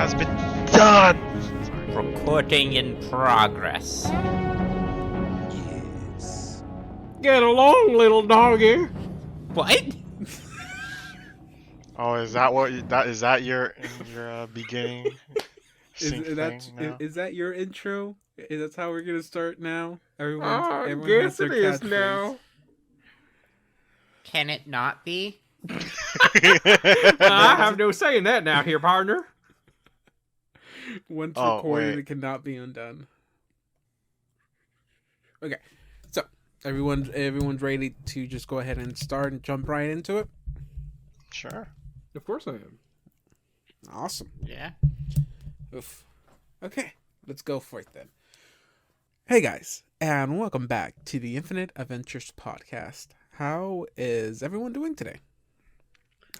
has been done. Recording in progress. Yes. Get along, little doggy. What? Oh, is that what? Is that your beginning? Is Sync thing now? that your intro? Is that how we're gonna start now? Everyone I has guess their it is catchphrase. now. Can it not be? I have no say in that now, here, partner. Once Oh, recorded, wait. it cannot be undone. Okay, so everyone's ready to just go ahead and start and jump right into it. Sure. Of course I am. Awesome. Yeah. Oof. Okay, let's go for it then. Hey guys, and welcome back to the Infinite Adventures podcast. How is everyone doing today?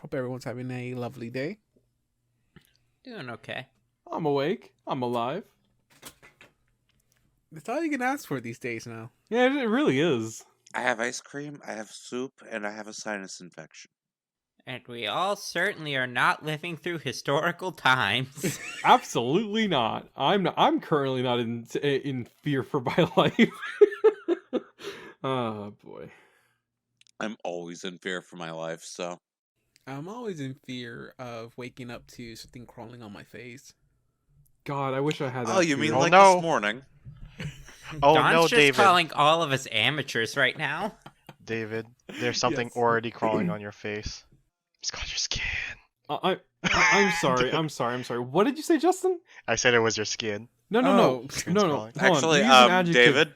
Hope everyone's having a lovely day. Doing okay. I'm awake. I'm alive. That's all you can ask for these days now. Yeah, it really is. I have ice cream, I have soup, and I have a sinus infection. And we all certainly are not living through historical times. Absolutely not. I'm currently not in fear for my life. Oh boy. I'm always in fear for my life, so. I'm always in fear of waking up to something crawling on my face. God, I wish I had that. Oh, you fear. mean Oh, like no. this morning? Oh Don's no, just David. calling all of us amateurs right now. David, there's something Yes. already crawling on your face. It's got your skin. I'm sorry. I'm sorry. What did you say, Justin? I said it was your skin. No. Skin's No. crawling. Hold on. Actually, You used an adjective. David,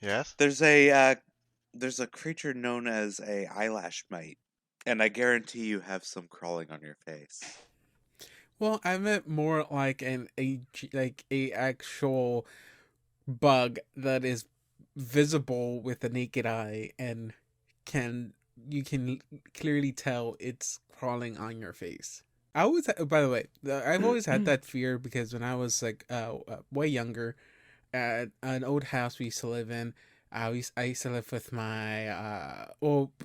Yes. there's a creature known as a eyelash mite, and I guarantee you have some crawling on your face. Well, I meant more like a actual bug that is visible with the naked eye and you can clearly tell it's crawling on your face. I always, by the way, I've always had that fear because when I was like way younger, at an old house we used to live in, I used to live with my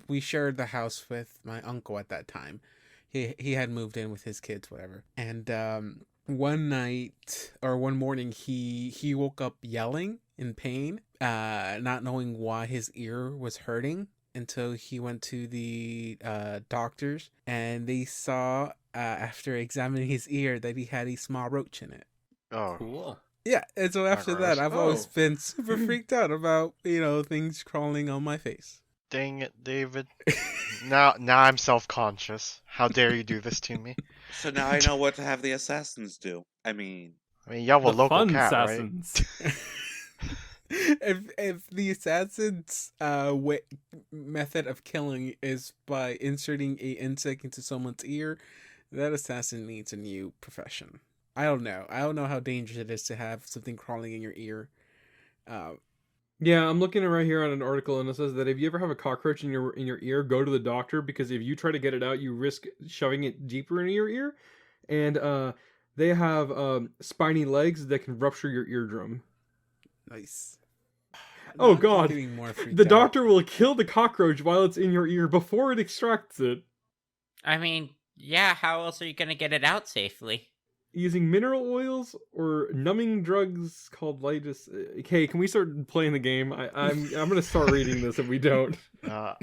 we shared the house with my uncle at that time. He had moved in with his kids, whatever. And one morning he woke up yelling in pain, not knowing why his ear was hurting until he went to the doctors, and they saw after examining his ear that he had a small roach in it. Oh. Cool. Yeah, and so after gross. that, I've always Oh. been super freaked out about things crawling on my face. Dang it, David. Now I'm self-conscious. How dare you do this to me? So now I know what to have the assassins do. I mean, You have a The local fun cat, assassins. If the assassin's method of killing is by inserting a insect into someone's ear, that assassin needs a new profession. I don't know how dangerous it is to have something crawling in your ear. Yeah, I'm looking right here on an article, and it says that if you ever have a cockroach in your ear, go to the doctor, because if you try to get it out, you risk shoving it deeper into your ear, and they have spiny legs that can rupture your eardrum. Nice. Oh, I'm just God. getting more freaked The out. doctor will kill the cockroach while it's in your ear before it extracts it, I mean, yeah, how else are you gonna get it out safely? using mineral oils or numbing drugs called litus. Okay, can we start playing the game? I'm gonna start reading this if we don't. I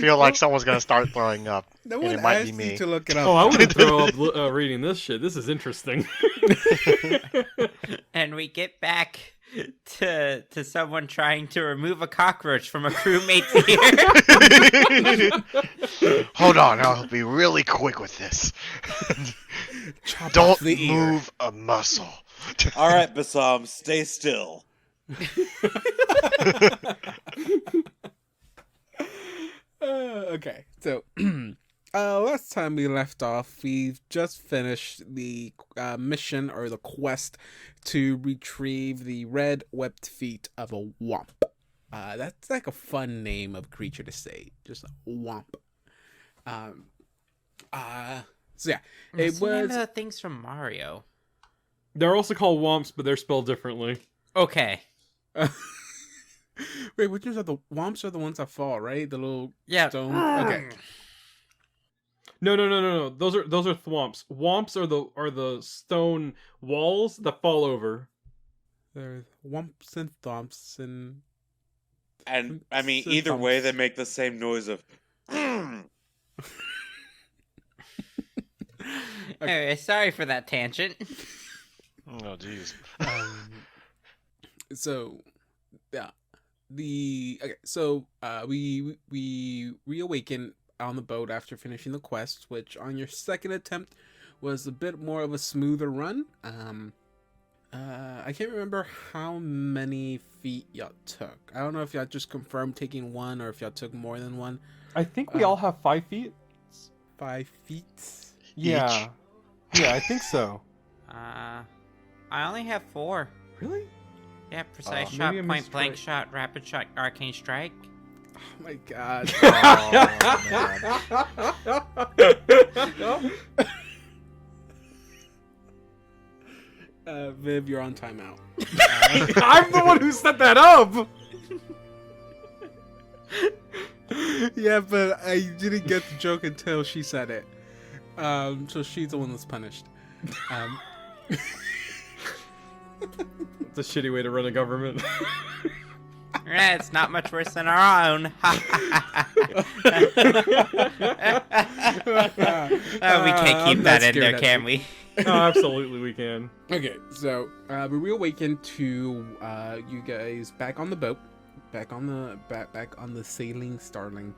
feel like someone's gonna start throwing up. No and one it might asked be you me. to look it up. Oh, I wouldn't throw up reading this shit. This is interesting. And we get back to someone trying to remove a cockroach from a crewmate's ear. Hold on, I'll be really quick with this. Chop Don't off the ear. move a muscle. all right, Bassam, stay still. Okay, so last time we left off, we've just finished the mission or the quest to retrieve the red webbed feet of a womp. That's like a fun name of creature to say, just a womp. So yeah, it It's one of was. the things from Mario. They're also called womps, but they're spelled differently. Okay. Wait, which ones are the womps? Are the ones that fall, right? The little Yeah. stone. Okay. No. Those are thwomps. Womps are the stone walls that fall over. There's wumps and thumps and I mean, either way, they make the same noise of. Anyway, sorry for that tangent. Oh, jeez. So, yeah, we reawaken on the boat after finishing the quest, which on your second attempt was a bit more of a smoother run. I can't remember how many feet y'all took. I don't know if y'all just confirmed taking one or if y'all took more than one. I think we all have 5 feet. 5 feet. Yeah. Yeah, I think so. I only have 4. Really? Yeah, precise maybe shot, I point blank misread. shot, rapid shot, arcane strike. Oh my god. Viv, you're on timeout. I'm the one who set that up. Yeah, but I didn't get the joke until she said it. So she's the one that's punished. It's a shitty way to run a government. Yeah, it's not much worse than our own. We can't keep that in there, can we? Oh, absolutely, we can. Okay, so we reawaken to you guys back on the boat, back on the sailing Starling.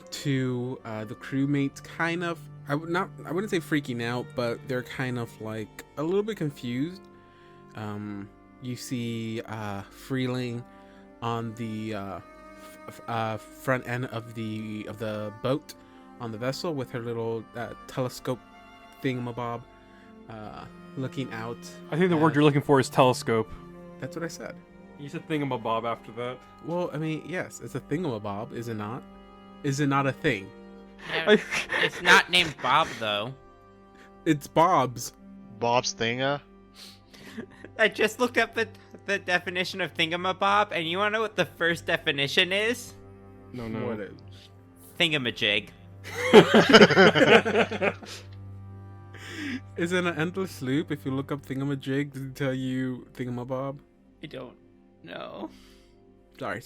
To the crewmates, kind of. I wouldn't say freaking out, but they're kind of like a little bit confused. You see Freeling on the front end of the boat on the vessel with her little telescope thingamabob, looking out. I think the word you're looking for is telescope. That's what I said. You said thingamabob after that. Well, I mean, yes, it's a thingamabob, is it not? Is it not a thing? Yeah, it's not named Bob, though. It's Bob's. Bob's thinga? I just looked up the definition of thingamabob, and you want to know what the first definition is? No. What is? Thingamajig. Is it an endless loop? If you look up thingamajig, does it tell you thingamabob? I don't know. Sorry.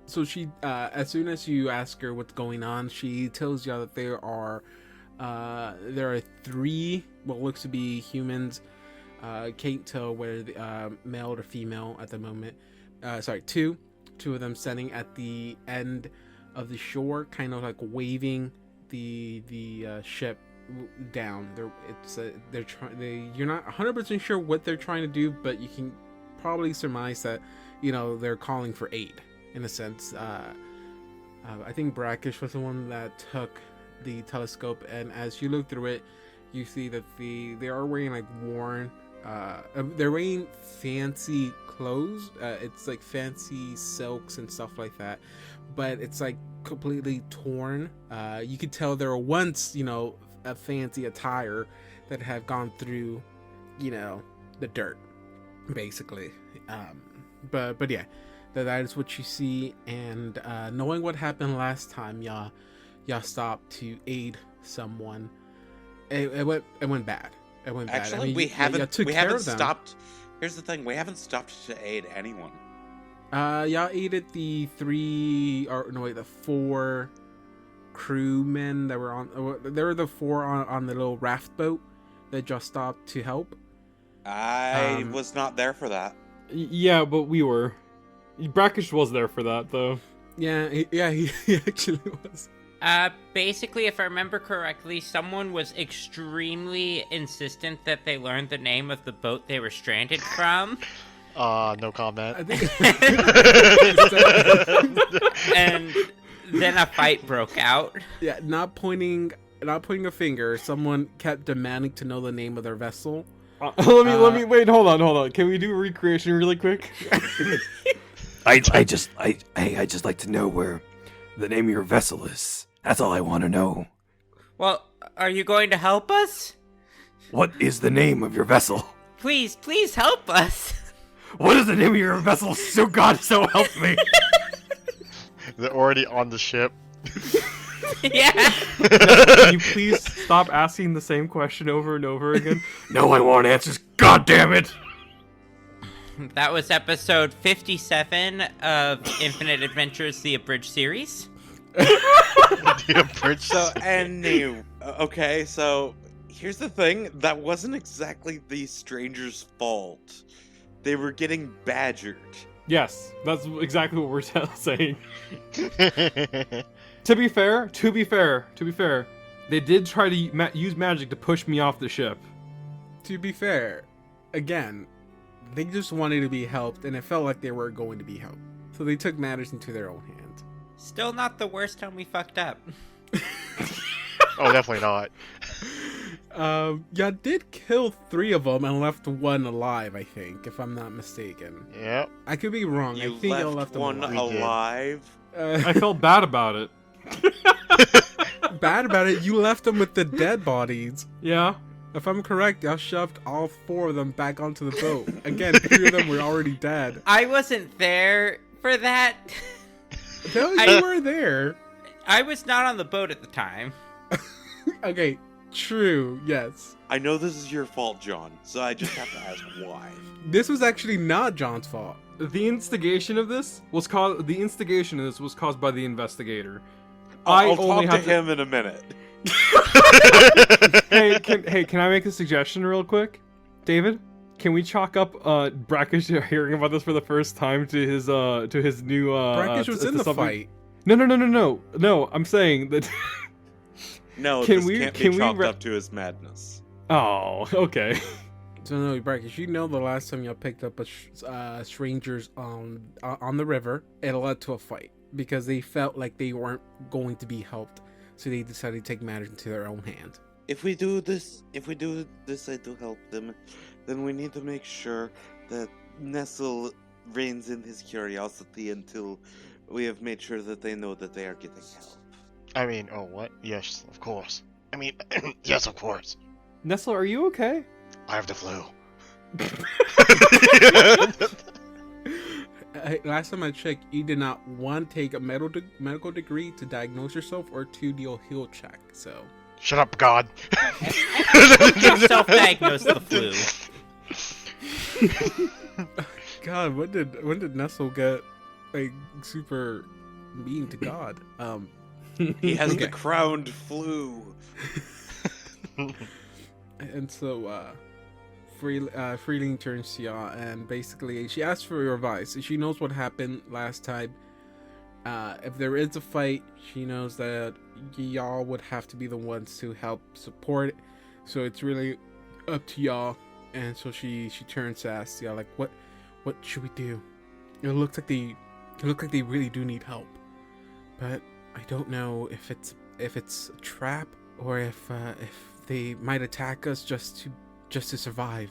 So she, as soon as you ask her what's going on, she tells you that there are 3 what looks to be humans. Can't tell whether male or female at the moment. 2 of them standing at the end of the shore, kind of like waving the ship down. You're not 100% sure what they're trying to do, but you can probably surmise that they're calling for aid in a sense. I think Brackish was the one that took the telescope, and as you look through it, you see that they are wearing like worn. They're wearing fancy clothes. It's like fancy silks and stuff like that, but it's like completely torn. You could tell there were once, a fancy attire that have gone through, the dirt, basically. But yeah, that is what you see. And knowing what happened last time, y'all stopped to aid someone. It went bad. It went bad. Actually, I mean, we haven't them. stopped. Here's the thing: we haven't stopped to aid anyone. Y'all aided the 4 crewmen that were on. There were the 4 on the little raft boat that just stopped to help. I was not there for that. Yeah, but we were. Brackish was there for that, though. Yeah, he actually was. Basically, if I remember correctly, someone was extremely insistent that they learned the name of the boat they were stranded from. No comment. I think. And then a fight broke out. Yeah, not pointing a finger. Someone kept demanding to know the name of their vessel. Let me wait. Hold on. Can we do a recreation really quick? I just like to know where the name of your vessel is. That's all I want to know. Well, are you going to help us? What is the name of your vessel? Please help us. What is the name of your vessel? So God, so help me. They're already on the ship. Yeah. Can you please stop asking the same question over and over again? No, I want answers. God damn it! That was episode 57 of Infinite Adventures, the Abridged series. The abridged So, series. okay, so here's the thing. That wasn't exactly the stranger's fault. They were getting badgered. Yes, that's exactly what we're saying. To be fair, they did try to use magic to push me off the ship. To be fair, again, they just wanted to be helped, and it felt like they were going to be helped. So they took matters into their own hands. Still not the worst time we fucked up. Oh, definitely not. Y'all did kill 3 of them and left 1 alive, I think, if I'm not mistaken. Yep. I could be wrong. You I think y'all left left them one alive. did. alive. I felt bad about it. Bad about it, you left them with the dead bodies. Yeah. If I'm correct, y'all shoved all 4 of them back onto the boat. Again, 3 of them were already dead. I wasn't there for that. No, you were there. I was not on the boat at the time. Okay, true, yes. I know this is your fault, John, so I just have to ask why. This was actually not John's fault. The instigation of this was caused by the investigator. I'll talk to him in a minute. Hey, can I make a suggestion real quick? David, can we chalk up Brackish hearing about this for the first time to his new Brackish was in the something? fight. No, I'm saying that. No, Can this we- can't can be we chalked re- up to his madness. Oh, okay. So no, Brackish, you know the last time y'all picked up strangers on the river, it led to a fight because they felt like they weren't going to be helped, so they decided to take matters into their own hand. If we do this to help them, then we need to make sure that Nestle reins in his curiosity until we have made sure that they know that they are getting help. I mean, oh, what? Yes, of course. I mean, yes, of course. Nestle, are you okay? I have the flu. Last time I checked, you did not 1 take a medical degree to diagnose yourself, or 2 do a heal check. So Shut up, God. Self-diagnosed the flu. God, when did Nestle get like super mean to God? He has the Okay. crowned flu. And so Freeling turns to y'all, and basically she asks for your advice. She knows what happened last time. If there is a fight, she knows that y'all would have to be the ones to help support it. So it's really up to y'all. And so she turns to ask y'all, like, what should we do? It looks like they really do need help, but I don't know if it's a trap or if they might attack us just to survive.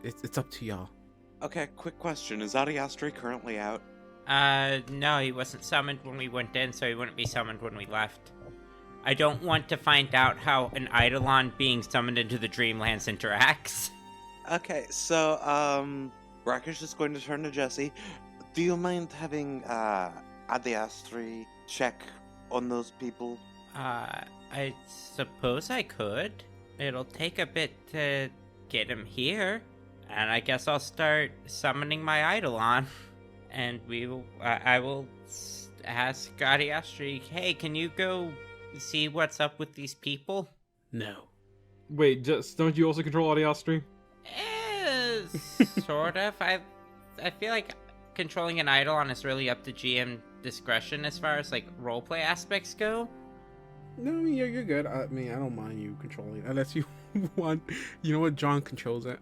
It's up to y'all. Okay, quick question. Is Adiastri currently out? No, he wasn't summoned when we went in, so he wouldn't be summoned when we left. I don't want to find out how an Eidolon being summoned into the Dreamlands interacts. Okay, so, Brackish is going to turn to Jesse. Do you mind having, Adiastri check on those people? I suppose I could. It'll take a bit to get him here. And I guess I'll start summoning my Eidolon. And I will ask Adiastri, hey, can you go see what's up with these people? No. Wait, don't you also control Adiastri? Sort of. I feel like controlling an Eidolon is really up to GM discretion as far as, like, roleplay aspects go. No, you're good. I mean, I don't mind you controlling it, unless you want. You know what? John controls it.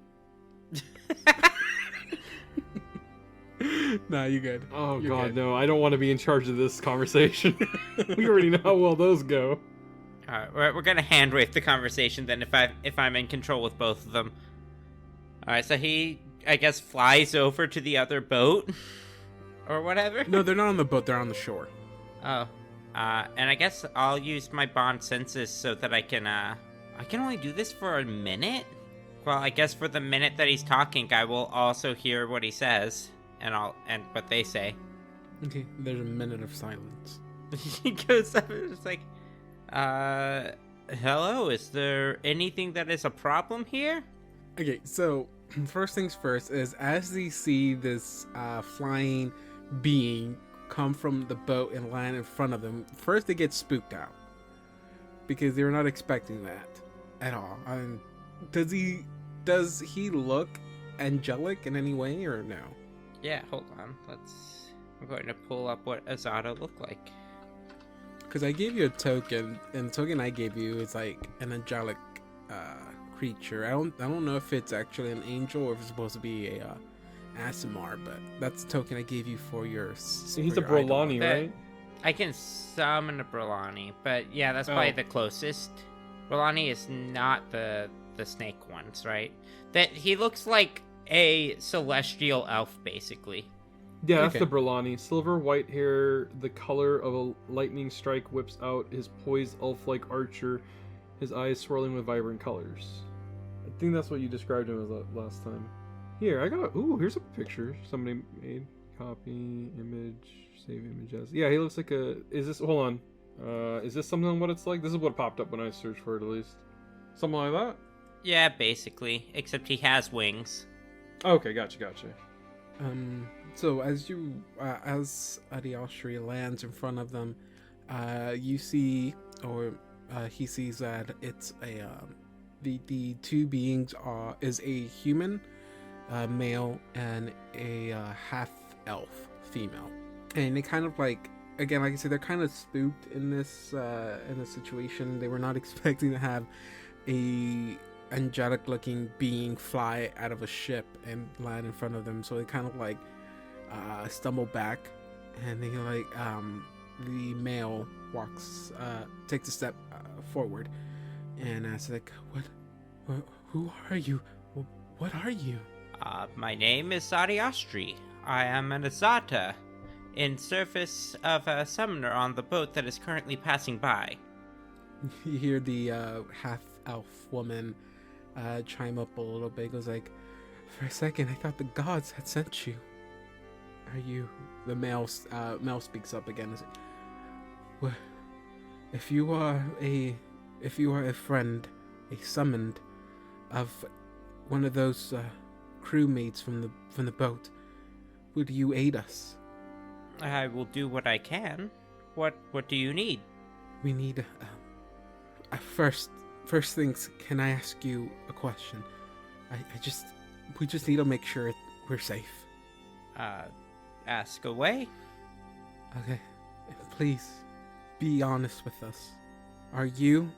Nah, you good. Oh You're god, good. no, I don't want to be in charge of this conversation. We already know how well those go. Alright, we're gonna hand wave the conversation then if I'm in control with both of them. Alright, so he, I guess, flies over to the other boat or whatever. No, they're not on the boat. They're on the shore. Oh, and I guess I'll use my bond senses so that I can only do this for a minute. Well, I guess for the minute that he's talking, I will also hear what he says and what they say. Okay, there's a minute of silence. He goes up and it's like, Hello, is there anything that is a problem here? Okay, so first things first is as they see this flying being come from the boat and land in front of them, first they get spooked out because they were not expecting that at all. Does he look angelic in any way or no? Yeah, hold on. I'm going to pull up what Azada looked like. Because I gave you a token, and the token I gave you is like an angelic creature. I don't know if it's actually an angel or if it's supposed to be a Asimar, but that's the token I gave you for your. He's a Brolani, right? I can summon a Brolani, but yeah, that's probably the closest. Brolani is not the snake ones, right? That he looks like a celestial elf, basically. Yeah, that's Okay. the Brolani. Silver white hair, the color of a lightning strike whips out his poised elf-like archer, his eyes swirling with vibrant colors. I think that's what you described him as last time. Here, here's a picture somebody made. Copy, image, save image as. Yeah, he looks like hold on. Is this something what it's like? This is what popped up when I searched for it, at least. Something like that? Yeah, basically. Except he has wings. Okay, gotcha. So as Adiashri lands in front of them, you see, or he sees that it's the two beings is a human male and a half elf female, and they kind of like, again, like I said, they're kind of spooked in this situation. They were not expecting to have a angelic looking being fly out of a ship and land in front of them, so they kind of like stumble back, and they like the male takes a step forward and asks like, what who are you, what are you? My name is Sariastri. I am an Azata, in service of a summoner on the boat that is currently passing by. You hear the half elf woman chime up a little bit. Goes like, for a second I thought the gods had sent you. Are you? The male speaks up again. Is like, well, if you are a friend, a summoned of one of those crewmates from the boat, would you aid us? I will do what I can. What do you need? We need first things. Can I ask you a question? We just need to make sure we're safe. Ask away. Okay, please be honest with us. Are you,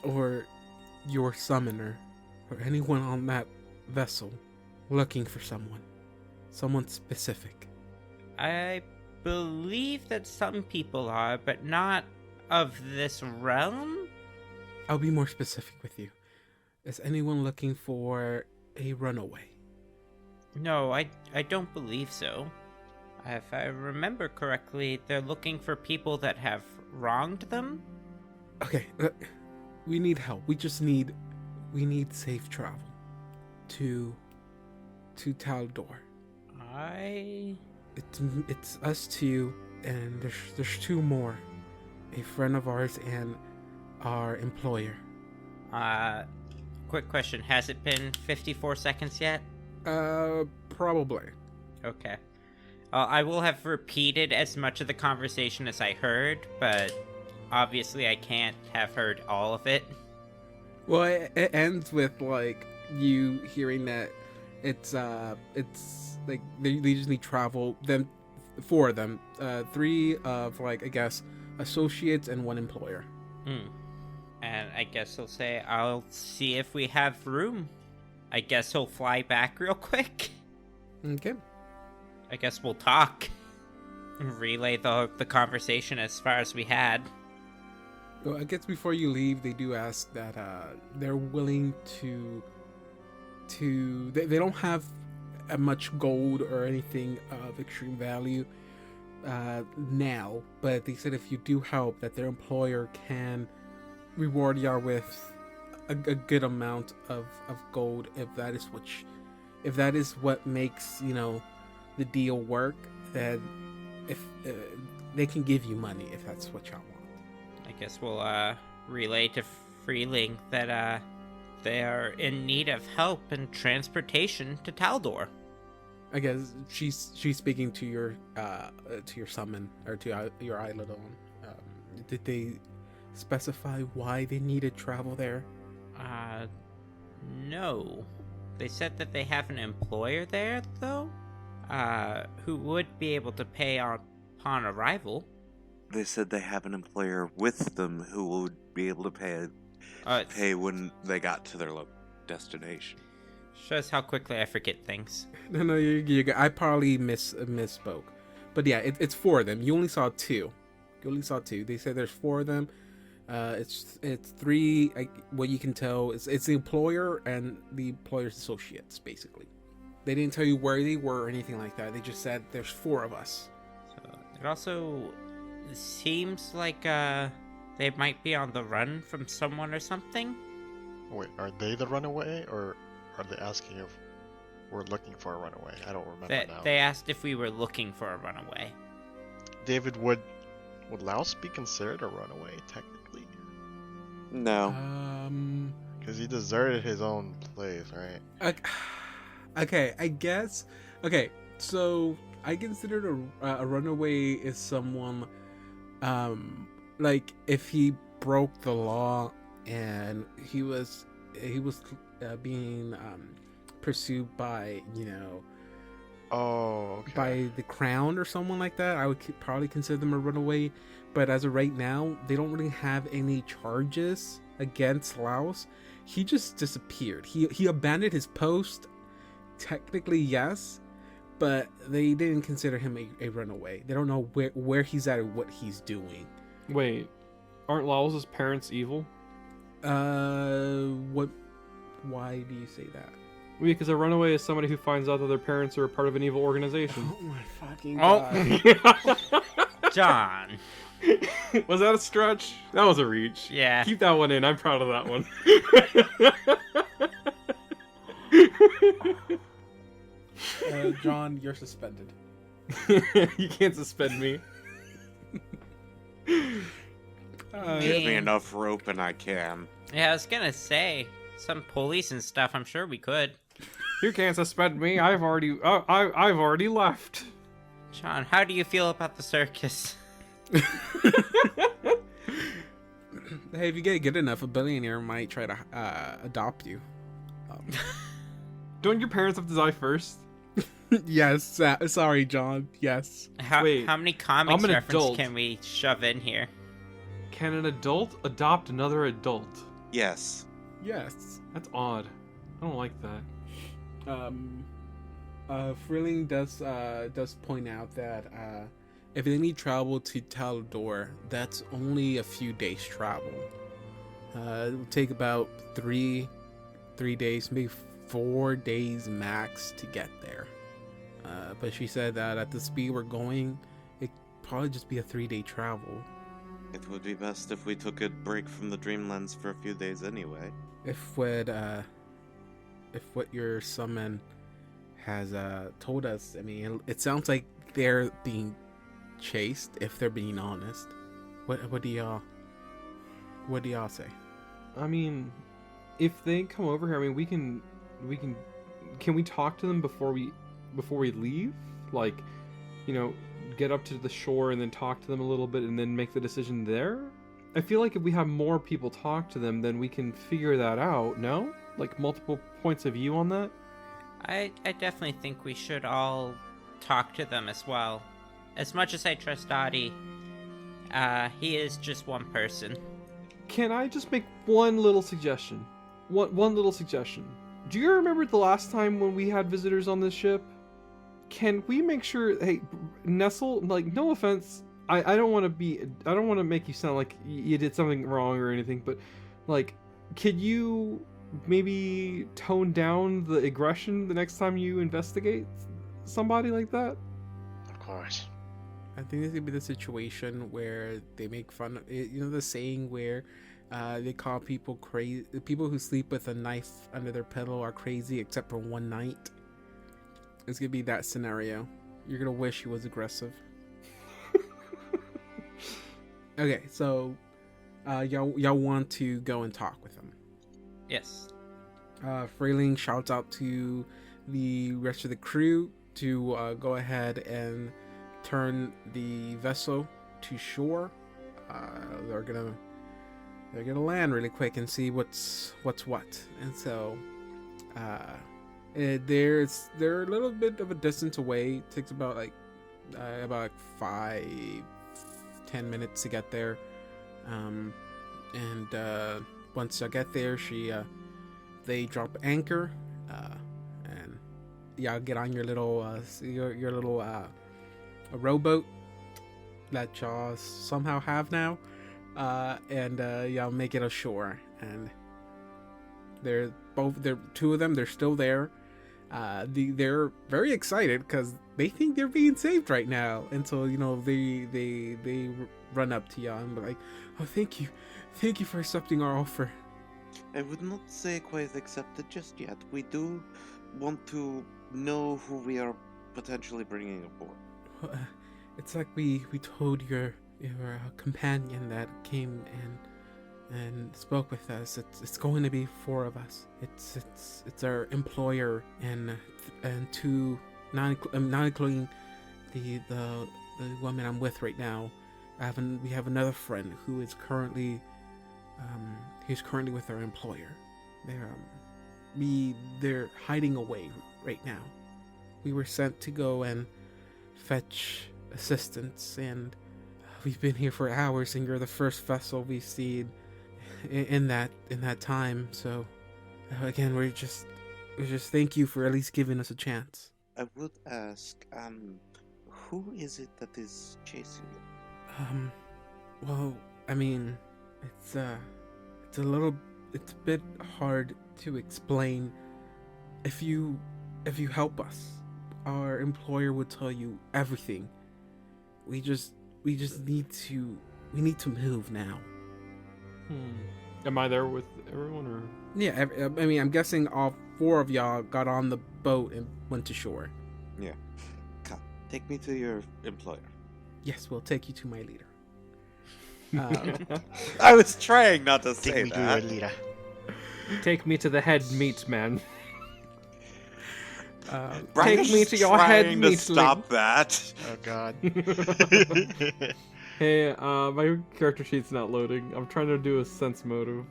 or your summoner, or anyone on that vessel looking for someone specific? I believe that some people are, but not of this realm. I'll be more specific with you. Is anyone looking for a runaway? No, I don't believe so. If I remember correctly, they're looking for people that have wronged them. Okay, we need help. We need safe travel to Taldor. It's us two, and there's two more, a friend of ours and our employer. Quick question: has it been 54 seconds yet? Probably. Okay. I will have repeated as much of the conversation as I heard, but obviously I can't have heard all of it. Well, it ends with like you hearing that it's like they just need travel. Then four of them, three of like I guess associates and one employer. And I guess he'll say, "I'll see if we have room." I guess he'll fly back real quick. Okay. I guess we'll talk. Relay the conversation as far as we had. Well, I guess before you leave, they do ask that they're willing to they don't have much gold or anything of extreme value now, but they said if you do help, that their employer can reward y'all with a good amount of gold if that is what makes, you know, the deal work. Then if they can give you money if that's what y'all want. I guess we'll relay to Freeling that they are in need of help and transportation to Taldor. I guess she's speaking to your summon or to your Eidolon. Did they specify why they need to travel there? No. They said that they have an employer there, though, who would be able to pay upon arrival. They said they have an employer with them who would be able to pay when they got to their destination. Shows how quickly I forget things. No, you I probably misspoke, but yeah, it's 4 of them. You only saw 2. They said there's 4 of them. It's 3. What you can tell is it's the employer and the employer's associates. Basically, they didn't tell you where they were or anything like that. They just said there's 4 of us. So it also seems like they might be on the run from someone or something. Wait, are they the runaway, or are they asking if we're looking for a runaway? I don't remember now. They asked if we were looking for a runaway. David, would Laos be considered a runaway, technically? No. Because he deserted his own place, right? Okay, I guess. Okay, so I considered a runaway is someone, like if he broke the law and he was being pursued by Okay. by the crown or someone like that. I would probably consider them a runaway. But as of right now, they don't really have any charges against Laos. He just disappeared. He abandoned his post. Technically, yes, but they didn't consider him a runaway. They don't know where he's at or what he's doing. Wait, aren't Laos' parents evil? What? Why do you say that? Because a runaway is somebody who finds out that their parents are a part of an evil organization. Oh my fucking Oh. god! John. Was that a stretch? That was a reach. Yeah. Keep that one in. I'm proud of that one. John, you're suspended. You can't suspend me. Give me enough rope and I can. Yeah, I was gonna say some pulleys and stuff. I'm sure we could. You can't suspend me. I've already left. John, how do you feel about the circus? Hey, if you get good enough, a billionaire might try to adopt you. Don't your parents have to die first? Yes. Sorry, John. Yes. Wait, How many comics I'm an references adult. can we shove in here? Can an adult adopt another adult? Yes. Yes. That's odd. I don't like that. Freeling does point out that if they need travel to Taldor, that's only a few days travel. It will take about three days, maybe 4 days max to get there. But she said that at the speed we're going, it'd probably just be a 3-day travel. It would be best if we took a break from the Dreamlands for a few days anyway. If what your summon has told us, I mean, it sounds like they're being chased. If they're being honest, what do y'all say? I mean, if they come over here, I mean, we can we talk to them before we leave? Like, get up to the shore and then talk to them a little bit and then make the decision there? I feel like if we have more people talk to them, then we can figure that out, no? Like, multiple points of view on that? I definitely think we should all talk to them as well. As much as I trust Adi, he is just one person. Can I just make one little suggestion? One little suggestion. Do you remember the last time when we had visitors on this ship? Can we make sure, hey, Nestle, like, no offense, I don't want to make you sound like you did something wrong or anything, but, like, could you maybe tone down the aggression the next time you investigate somebody like that? Of course. I think this could be the situation where they make fun of it, the saying where they call people crazy. People who sleep with a knife under their pillow are crazy except for one night. It's gonna be that scenario. You're gonna wish he was aggressive. Okay, so y'all want to go and talk with him. Yes. Frayling shouts out to the rest of the crew to go ahead and turn the vessel to shore. They're gonna land really quick and see what's what. And so they're a little bit of a distance away. It takes about 5-10 minutes to get there. And once I get there, they drop anchor, and y'all get on your little a rowboat that y'all somehow have now, and y'all make it ashore. And two of them. They're still there. They're very excited because they think they're being saved right now. And so they run up to y'all and be like, "Oh, thank you for accepting our offer." I would not say quite accepted just yet. We do want to know who we are potentially bringing aboard. It's like we told your companion that came and spoke with us. It's going to be 4 of us. It's our employer and 2, not including the woman I'm with right now. We have another friend who is currently with our employer. They're hiding away right now. We were sent to go and fetch assistance, and we've been here for hours, and you're the first vessel we've seen in that time. So again, we just thank you for at least giving us a chance. I would ask, who is it that is chasing you? Well, I mean, it's a bit hard to explain. If you help us, our employer would tell you everything. We just need to move now. Am I there with everyone, or? Yeah, I mean, I'm guessing all 4 of y'all got on the boat and went to shore. Yeah. Come, take me to your employer. Yes, we'll take you to my leader. I was trying not to say Take me to that. your leader. Take me to the head meat man. Brian's Take me to your head trying to meat stop that. Oh god. Hey, my character sheet's not loading. I'm trying to do a sense motive.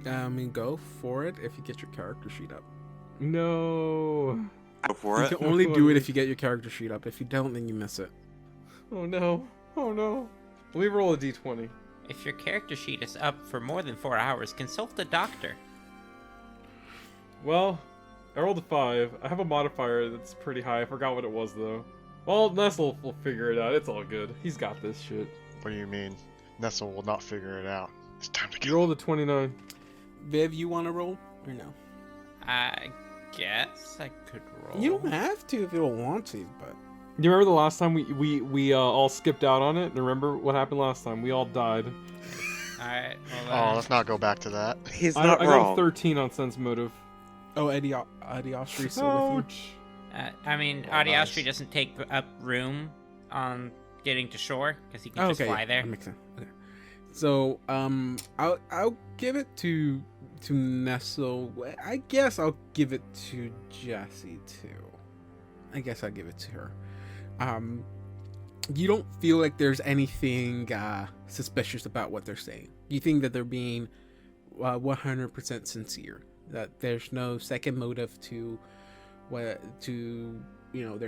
I mean, go for it if you get your character sheet up. No. Go for You it. can only do it if you get your character sheet up. If you don't, then you miss it. Oh no. Oh no. Let me roll a d20. If your character sheet is up for more than 4 hours, consult the doctor. Well, I rolled a 5. I have a modifier that's pretty high. I forgot what it was though. Well, Nestle will figure it out. It's all good. He's got this shit. What do you mean? Nestle will not figure it out. It's time to You kill. rolled a 29. Viv, you want to roll or no? I guess I could roll. You don't have to if you don't want to, but Do you remember the last time we all skipped out on it? And remember what happened last time? We all died. Alright, Oh, well let's not go back to that. He's I not got a wrong. 13 on sense motive. Eddie Ostry's still with Ouch. I mean, Oh, Adiastri nice. doesn't take up room on getting to shore, because he you. can just fly yeah, there. that makes sense. Okay. So, I'll give it to Nestle. I guess I'll give it to Jessie too. I guess I'll give it to her. You don't feel like there's anything suspicious about what they're saying. You think that they're being 100% sincere. That there's no second motive to their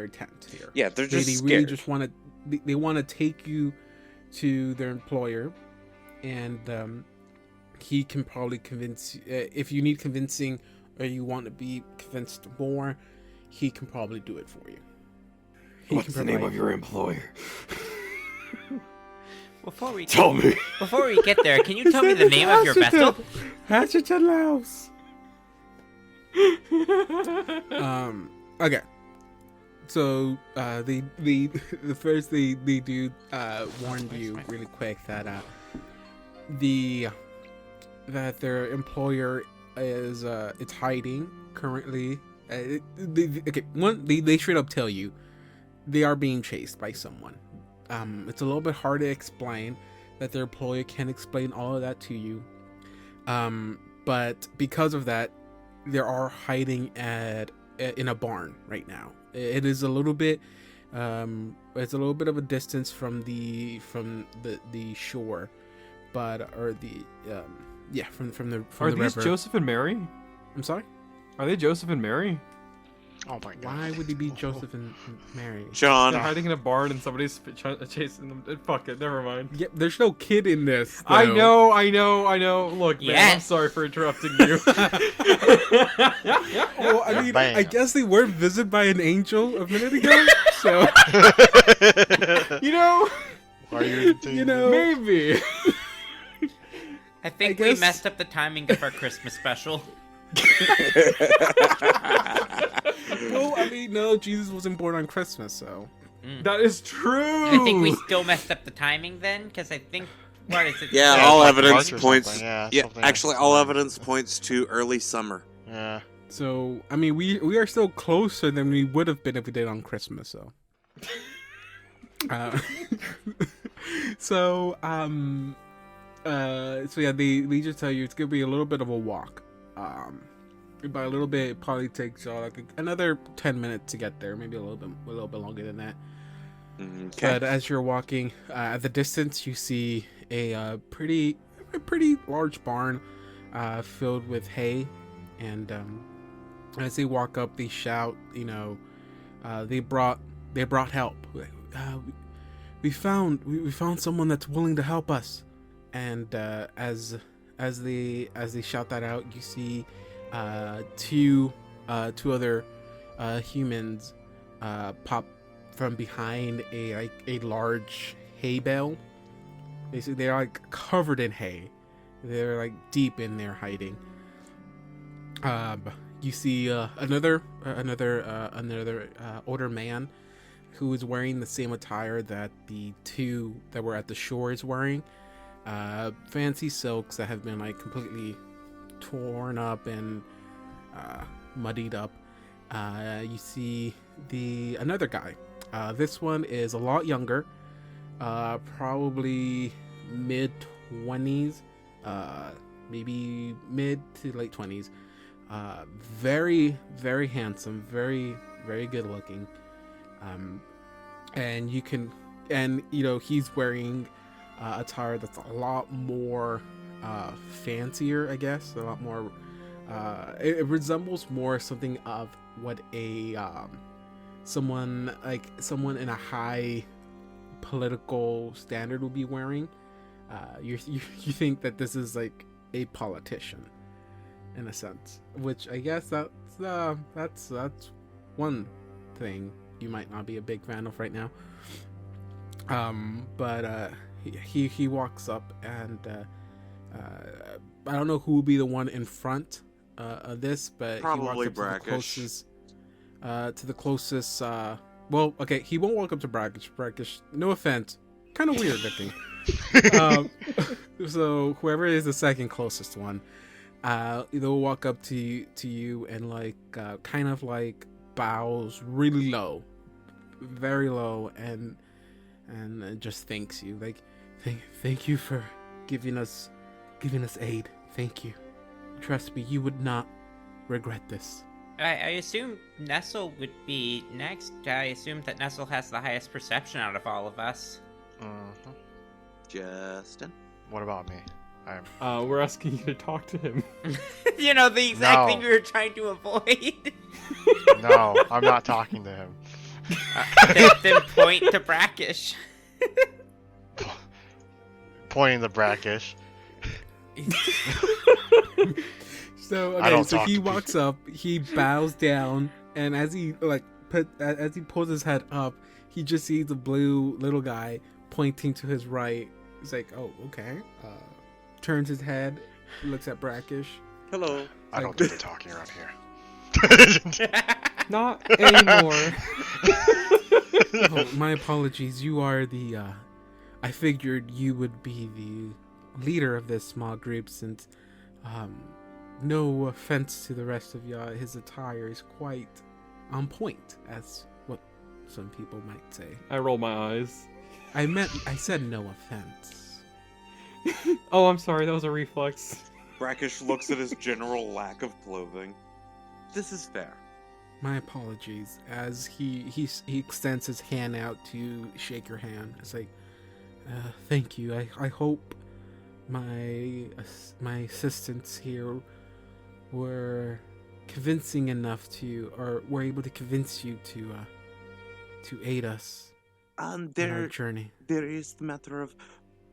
intent here. Yeah, they're just They scared. really just want to. They want to take you to their employer, and he can probably convince. If you need convincing, or you want to be convinced more, he can probably do it for you. He What's can the name provide- of your employer? Before we Tell me. get there, can you tell me the name of your vessel? Hatcherton Laos. Okay. So they the first they do warn you really quick that that their employer is it's hiding currently. They straight up tell you they are being chased by someone. It's a little bit hard to explain. that their employer can explain all of that to you. But because of that, they are hiding in a barn right now. It is a little bit, it's a little bit of a distance from the shore, but from the Are the these river. Joseph and Mary? I'm sorry. Are they Joseph and Mary? Oh my god. Why would he be Joseph and Mary? John, They're hiding in a barn and somebody's chasing them. Fuck it, never mind. Yeah, there's no kid in this. I though. know. Look, man, I'm Yes. sorry for interrupting you. Well, I mean, Bam. I guess they were visited by an angel a minute ago. So You know, Why are you You know- maybe. I think I we guess- messed up the timing of our Christmas special. well, I mean, no, Jesus wasn't born on Christmas, so That is true. I think we still messed up the timing then, because I think what is it? yeah, Yeah, all it's like evidence March or points. something, yeah, Yeah, something actually, like all that. evidence points to early summer. Yeah. so I mean, we are still closer than we would have been if we did on Christmas. So, so yeah, they just tell you it's gonna be a little bit of a walk. By a little bit, it probably takes like another 10 minutes to get there, maybe a little bit longer than that. Okay. But as you're walking, at the distance, you see a pretty large barn filled with hay, and as they walk up, they shout, they brought help. We found someone that's willing to help us, and as they shout that out, you see two other humans pop from behind a large hay bale. They're like covered in hay. They're like deep in there hiding. You see another older man who is wearing the same attire that the two that were at the shore is wearing. Fancy silks that have been like completely torn up and muddied up. You see another guy. This one is a lot younger, probably mid-20s, maybe mid to late 20s. Very, very handsome, very, very good looking. And he's wearing attire that's a lot more fancier, I guess. A lot more. It resembles more something of what a someone in a high political standard would be wearing. You think that this is like a politician, in a sense, which I guess that's one thing you might not be a big fan of right now. But he walks up, and I don't know who will be the one in front of this, but Probably he walks up Brackish. to the closest. Well, okay, he won't walk up to Brackish. Brackish, no offense, kind of weird looking. So whoever is the second closest one, they'll walk up to you and like kind of like bows really low, very low, and just thanks you, like thank you for giving us aid. Thank you. Trust me, you would not regret this. I assume Nestle would be next. I assume that Nestle has the highest perception out of all of us. Mhm. Justin. What about me? I'm. We're asking you to talk to him. The exact No. thing we were trying to avoid. No, I'm not talking to him. then point to Brackish. Pointing the Brackish. So I okay, don't so talk he to walks up, he bows down, and as he as he pulls his head up, he just sees the blue little guy pointing to his right. He's like, "Oh, okay." Turns his head, looks at Brackish. Hello. I don't do the talking around here. Not anymore. Oh, my apologies. You are the. I figured you would be the leader of this small group, since, no offense to the rest of y'all, his attire is quite on point, as what some people might say. I roll my eyes. I said no offense. Oh, I'm sorry, that was a reflex. Brackish looks at his general lack of clothing. This is fair. My apologies. As he extends his hand out to shake your hand. It's like, thank you. I hope my assistants here were convincing enough to, or were able to convince you to aid us in our journey. There is the matter of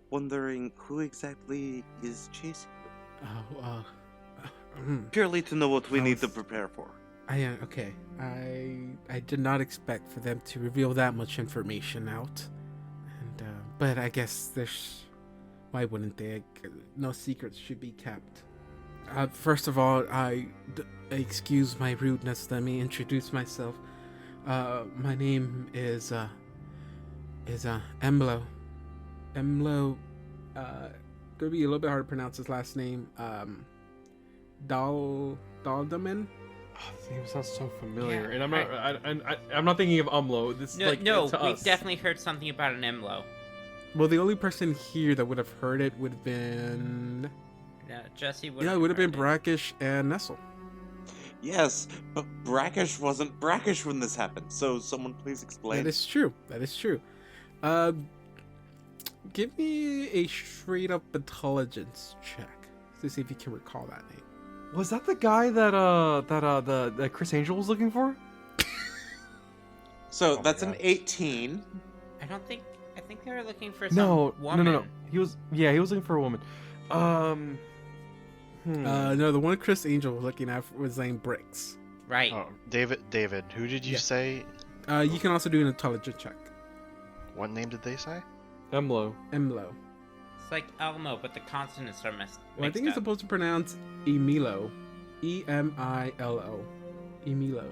wondering who exactly is chasing you. Purely to know what we need to prepare for. Okay. I did not expect for them to reveal that much information out, and but I guess why wouldn't they? No secrets should be kept. First of all, excuse my rudeness. Let me introduce myself. My name is Emlo. Emlo. Gonna be a little bit hard to pronounce his last name. Daldaman. Oh, this name sounds so familiar, and I'm not thinking of Umlo. This No, like no, to we us. definitely heard something about an Emlo. Well, the only person here that would have heard it would have been... Yeah, Jesse would. Yeah, it would have been Brackish and Nestle. Yes, but Brackish wasn't Brackish when this happened, so someone please explain. That is true. Give me a straight-up intelligence check to see if you can recall that name. Was that the guy that Chris Angel was looking for? So Oh that's my an God. 18. I think they were looking for some No, woman. no. He was looking for a woman. No, the one Chris Angel was looking at was named Bricks. Right. Oh, David, who did you Yeah. say? You can also do an intelligence check. What name did they say? Emlo. Emlo. It's like Elmo, but the consonants are mixed. Well, I think it's up. supposed to pronounce Emilo. Emilo. Emilo.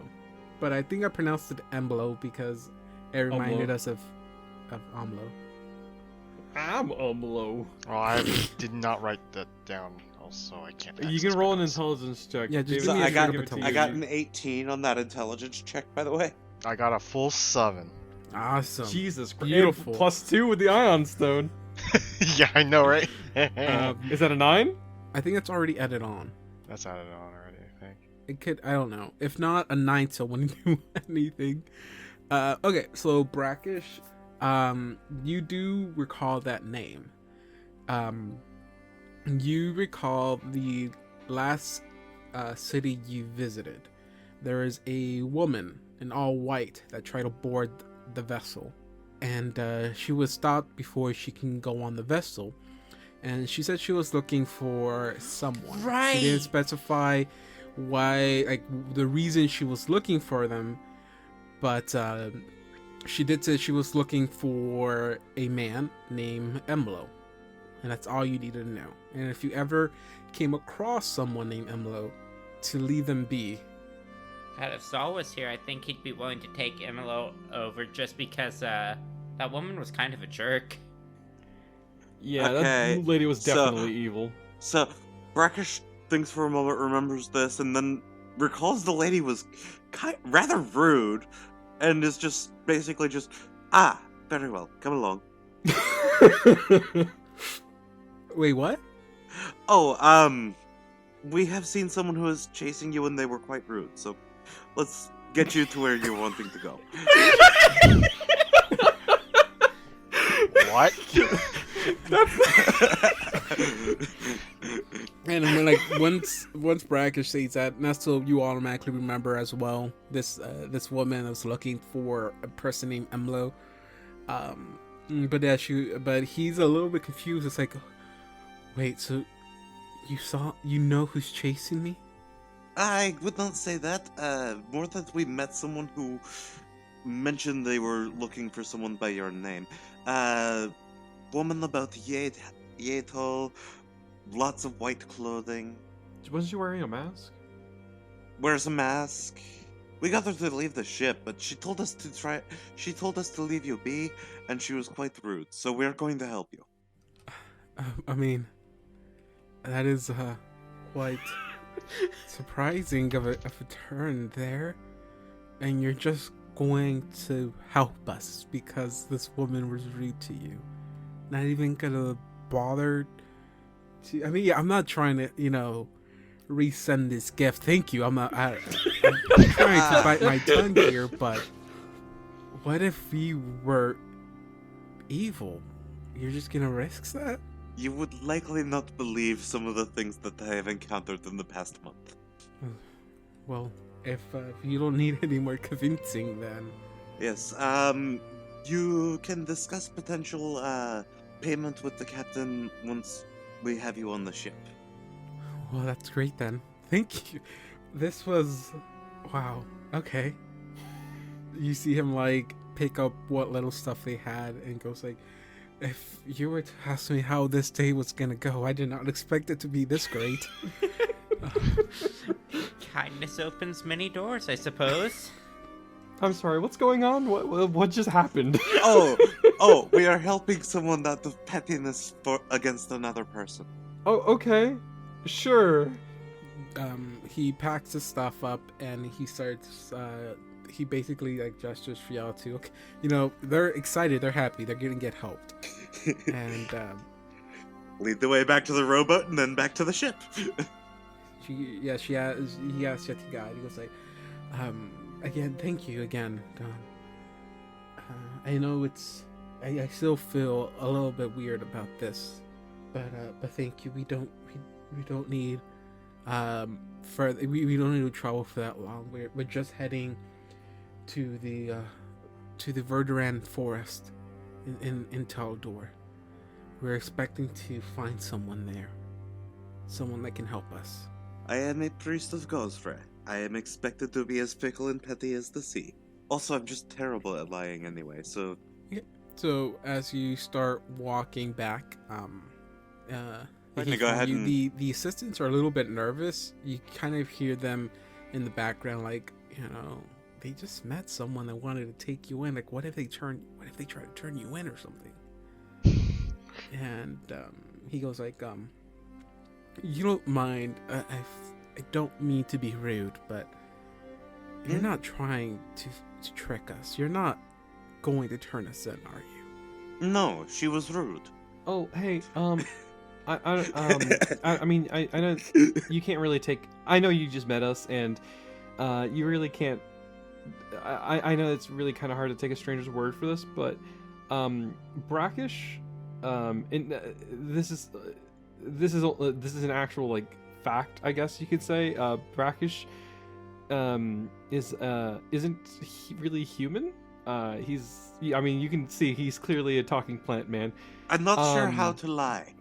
But I think I pronounced it Emblo because it reminded us of Amlo. I'm Umlo. Oh, I did not write that down. Also, I can't. You access can roll an pronounce. intelligence check. Yeah, just David, give me a I got- straight up give it to I you. got an 18 on that intelligence check, by the way. I got a full 7. Awesome. Jesus Christ. Beautiful. +2 with the Ion Stone. Yeah, I know, right? Is that a 9? I think it's already added on. That's added on already, I think. It could, I don't know. If not, a 9 so when you do anything. Okay, so Brackish, you do recall that name. You recall the last city you visited. There is a woman in all white that tried to board the vessel. And she was stopped before she can go on the vessel. And she said she was looking for someone. Right. She didn't specify why, like, the reason she was looking for them. But she did say she was looking for a man named Emlo. And that's all you needed to know. And if you ever came across someone named Emlo, to leave them be. God, if Saul was here, I think he'd be willing to take Emilo over just because that woman was kind of a jerk. Yeah, Okay, that lady was so- definitely evil. So, Brackish thinks for a moment, remembers this, and then recalls the lady was rather rude, and is just basically just, very well, come along. Wait, what? Oh, we have seen someone who is chasing you and they were quite rude, so let's get you to where you're wanting to go. What? And I mean, like, once Brackish says that, Nestle, you automatically remember as well. This woman was looking for a person named Emlo. But he's a little bit confused. It's like, wait, so you know who's chasing me? I would not say that. More that we met someone who mentioned they were looking for someone by your name. Woman about yay tall, lots of white clothing, Wasn't she wearing a mask? wears a mask. We got her to leave the ship, but she told us to leave you be, and she was quite rude. So we're going to help you. I mean, that is quite surprising of a turn there, and you're just going to help us because this woman was rude to you. Not even gonna bother I mean, yeah, I'm not trying to, resend this gift. Thank you. I'm trying to bite my tongue here, but what if you were evil? You're just gonna risk that? You would likely not believe some of the things that I have encountered in the past month. Well, if you don't need any more convincing, then... Yes, you can discuss potential, payment with the captain once we have you on the ship. Well, that's great then. Thank you. This was... Wow. Okay. You see him, pick up what little stuff they had and goes if you were to ask me how this day was gonna go, I did not expect it to be this great. Kindness opens many doors, I suppose. I'm sorry, what's going on? What just happened? Oh, we are helping someone out of pettiness against another person. Oh, okay. Sure. He packs his stuff up and he starts, he basically gestures for y'all to, okay, they're excited, they're happy, they're gonna get helped. And, lead the way back to the rowboat and then back to the ship. he asks Yeti guide. He goes again, thank you again. I know I still feel a little bit weird about this, but thank you. We don't need we don't need to travel for that long. We're just heading to the Verduran forest in Taldor. We're expecting to find someone there, someone that can help us. I am a priest of Gosfrey. I am expected to be as fickle and petty as the sea. Also, I'm just terrible at lying anyway, so... Yeah. So, as you start walking back, go ahead and... the assistants are a little bit nervous. You kind of hear them in the background, they just met someone that wanted to take you in. What if they try to turn you in or something? And he goes you don't mind, I don't mean to be rude, but you're not trying to trick us. You're not going to turn us in, are you? No, she was rude. Oh, hey, I mean, I know you can't really take... I know you just met us, and you really can't... I know it's really kind of hard to take a stranger's word for this, but Brackish, this is an actual fact, I guess you could say. Brackish isn't really human. You can see he's clearly a talking plant man. I'm not sure how to lie.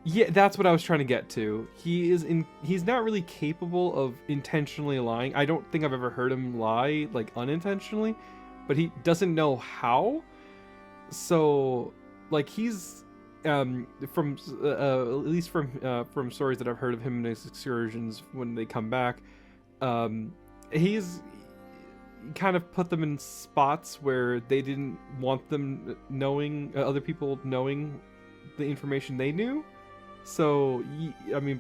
Yeah, that's what I was trying to get to. He's not really capable of intentionally lying. I don't think I've ever heard him lie unintentionally, but he doesn't know how. So he's from at least from stories that I've heard of him in his excursions when they come back, he's kind of put them in spots where they didn't want them knowing, other people knowing the information they knew. So,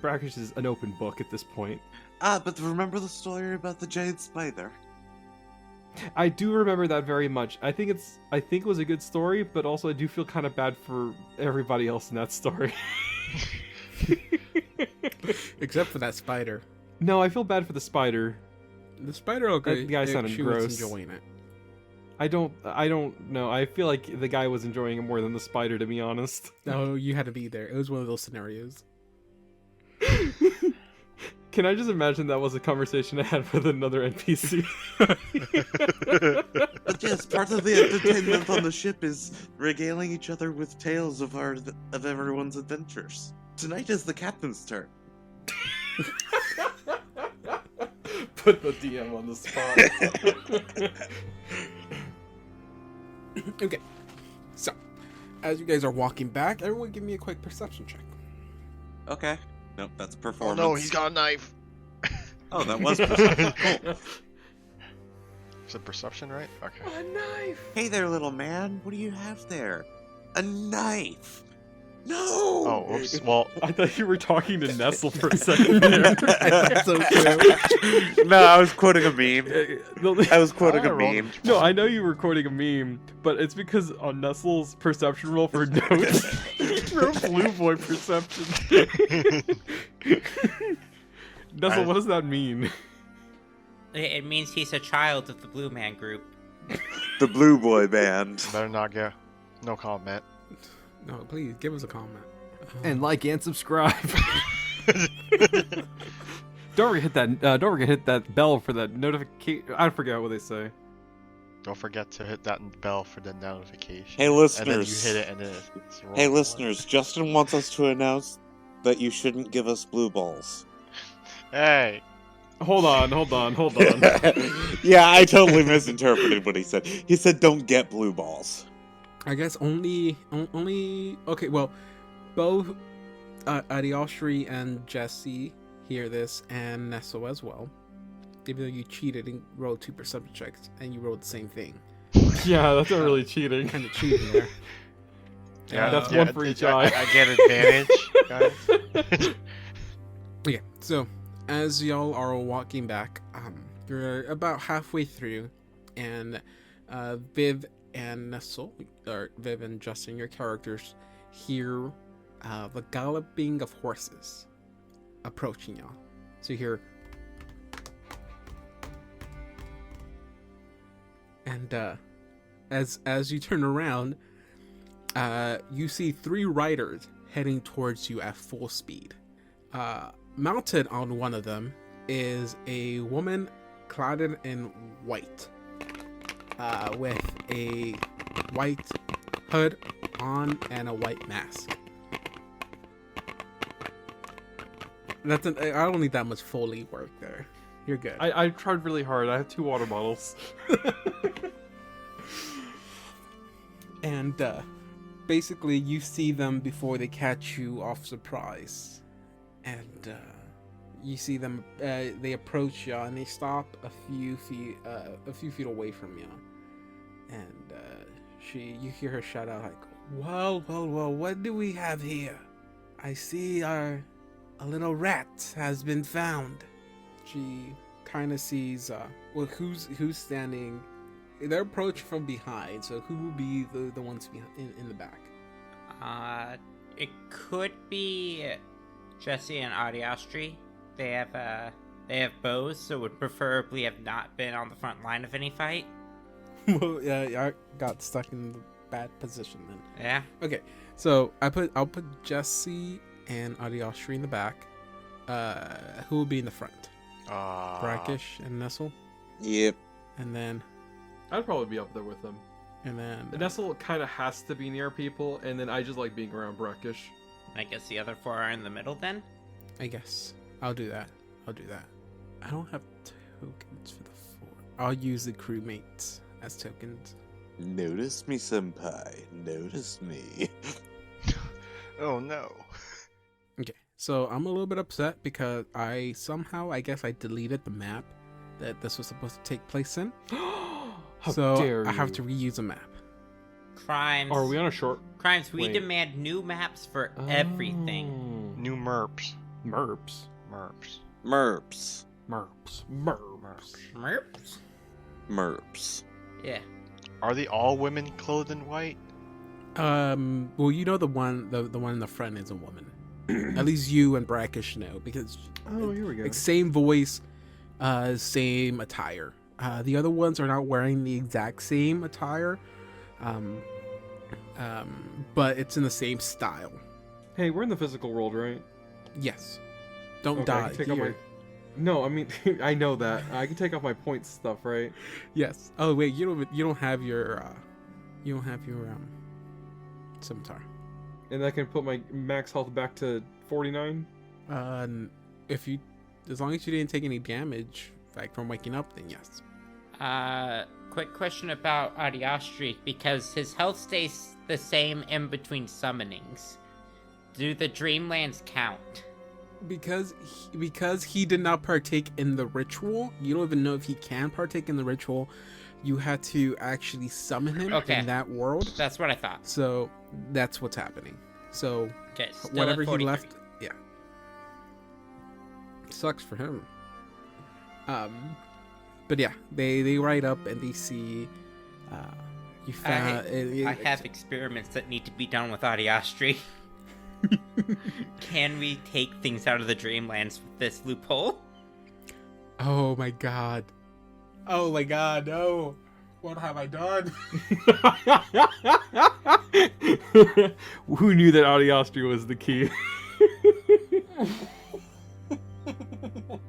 Brackish is an open book at this point. But remember the story about the giant spider? I do remember that very much. I think it was a good story, but also I do feel kind of bad for everybody else in that story. Except for that spider. No, I feel bad for the spider. The spider, okay. The guy sounded gross. Was enjoying it. I don't know. I feel like the guy was enjoying it more than the spider, to be honest. No, you had to be there. It was one of those scenarios. Can I just imagine that was a conversation I had with another NPC? But yes, part of the entertainment on the ship is regaling each other with tales of everyone's adventures. Tonight is the captain's turn. Put the DM on the spot. Okay, so as you guys are walking back, everyone give me a quick perception check. Okay. Nope, that's Oh performance. no, he's got a knife. Oh, that was perception. Cool. Is it perception, right? Okay. A knife! Hey there, little man. What do you have there? A knife! No! Oh, oops. Well, I thought you were talking to Nestle for a second there. That's so true. No, I was quoting a meme. I was quoting a meme. No, I know you were quoting a meme, but it's because on Nestle's perception roll for notes, Roll blue boy perception. Nuzzle, what does that mean? It means he's a child of the Blue Man Group. The Blue Boy Band. Better not get no comment. No, please give us a comment. And like and subscribe. Don't forget to hit that bell for that notification. I forget what they say. Don't forget to hit that bell for the notification. Hey, And then you listeners. hit it, and then it's Hey, rolling. listeners. Justin wants us to announce that you shouldn't give us blue balls. Hey, Hold on. Yeah, I totally misinterpreted what he said. He said don't get blue balls. I guess only. Okay, well, both Adiostri and Jesse hear this, and Nestle as well. Even though you cheated and rolled 2 perception checks, and you rolled the same thing. Yeah, that's not really cheating. Kind of cheating there. That's one for each eye. I get advantage, guys. Yeah, so as y'all are walking back, you're about halfway through, and Viv and Nestle, or Viv and Justin, your characters, hear the galloping of horses approaching y'all. So you hear, and as you turn around, you see 3 riders heading towards you at full speed. Mounted on one of them is a woman clad in white, with a white hood on and a white mask. I don't need that much Foley work there. You're good. I tried really hard. I have 2 water bottles. And basically, you see them before they catch you off surprise. And you see them. They approach you, and they stop a few feet away from you. And you hear her shout out like, "Well, what do we have here? I see a little rat has been found." She kind of sees who's standing. They're approached from behind, so who will be the ones behind, in the back? It could be Jesse and Adiostri. They have bows, so would preferably have not been on the front line of any fight. Well, yeah, I got stuck in the bad position then. Yeah. Okay, so I'll put Jesse and Adiostri in the back. Who will be in the front? Brackish and Nestle, Yep. and then I'd probably be up there with them. Nestle kind of has to be near people, and then I just like being around Brackish. I guess the other 4 are in the middle then. I guess I'll do that. I don't have tokens for the 4. I'll use the crewmates as tokens. Notice me, senpai. Notice me. Oh no. Okay, so I'm a little bit upset because I guess I deleted the map that this was supposed to take place in. How so dare I have you. to reuse a map. Crimes. Are we on a short? Crimes. We Wait. demand new maps for everything. Oh. New merps. Merps. Merps. Merps. Yeah. Are they all women clothed in white? Well, you know the one in the front is a woman. At least you and Brackish know, because Oh, here we go. like same voice, same attire. The other ones are not wearing the exact same attire, but it's in the same style. Hey, we're in the physical world, right? Yes. Don't Okay, I die can take off here. No, I mean I know that. I can take off my points stuff, right? Yes. Oh wait, you don't have your scimitar. And I can put my max health back to 49. As long as you didn't take any damage, like from waking up, then yes. Quick question about Adiostri, because his health stays the same in between summonings. Do the Dreamlands count? Because he did not partake in the ritual, you don't even know if he can partake in the ritual. You had to actually summon him in that world. That's what I thought. So that's what's happening. So Okay, still whatever at he 43. left, yeah, sucks for him. But yeah, they ride up and they see you found. I have experiments that need to be done with Adiostri. Can we take things out of the Dreamlands with this loophole? Oh my god. Oh my god, no. What have I done? Who knew that Audiostria was the key?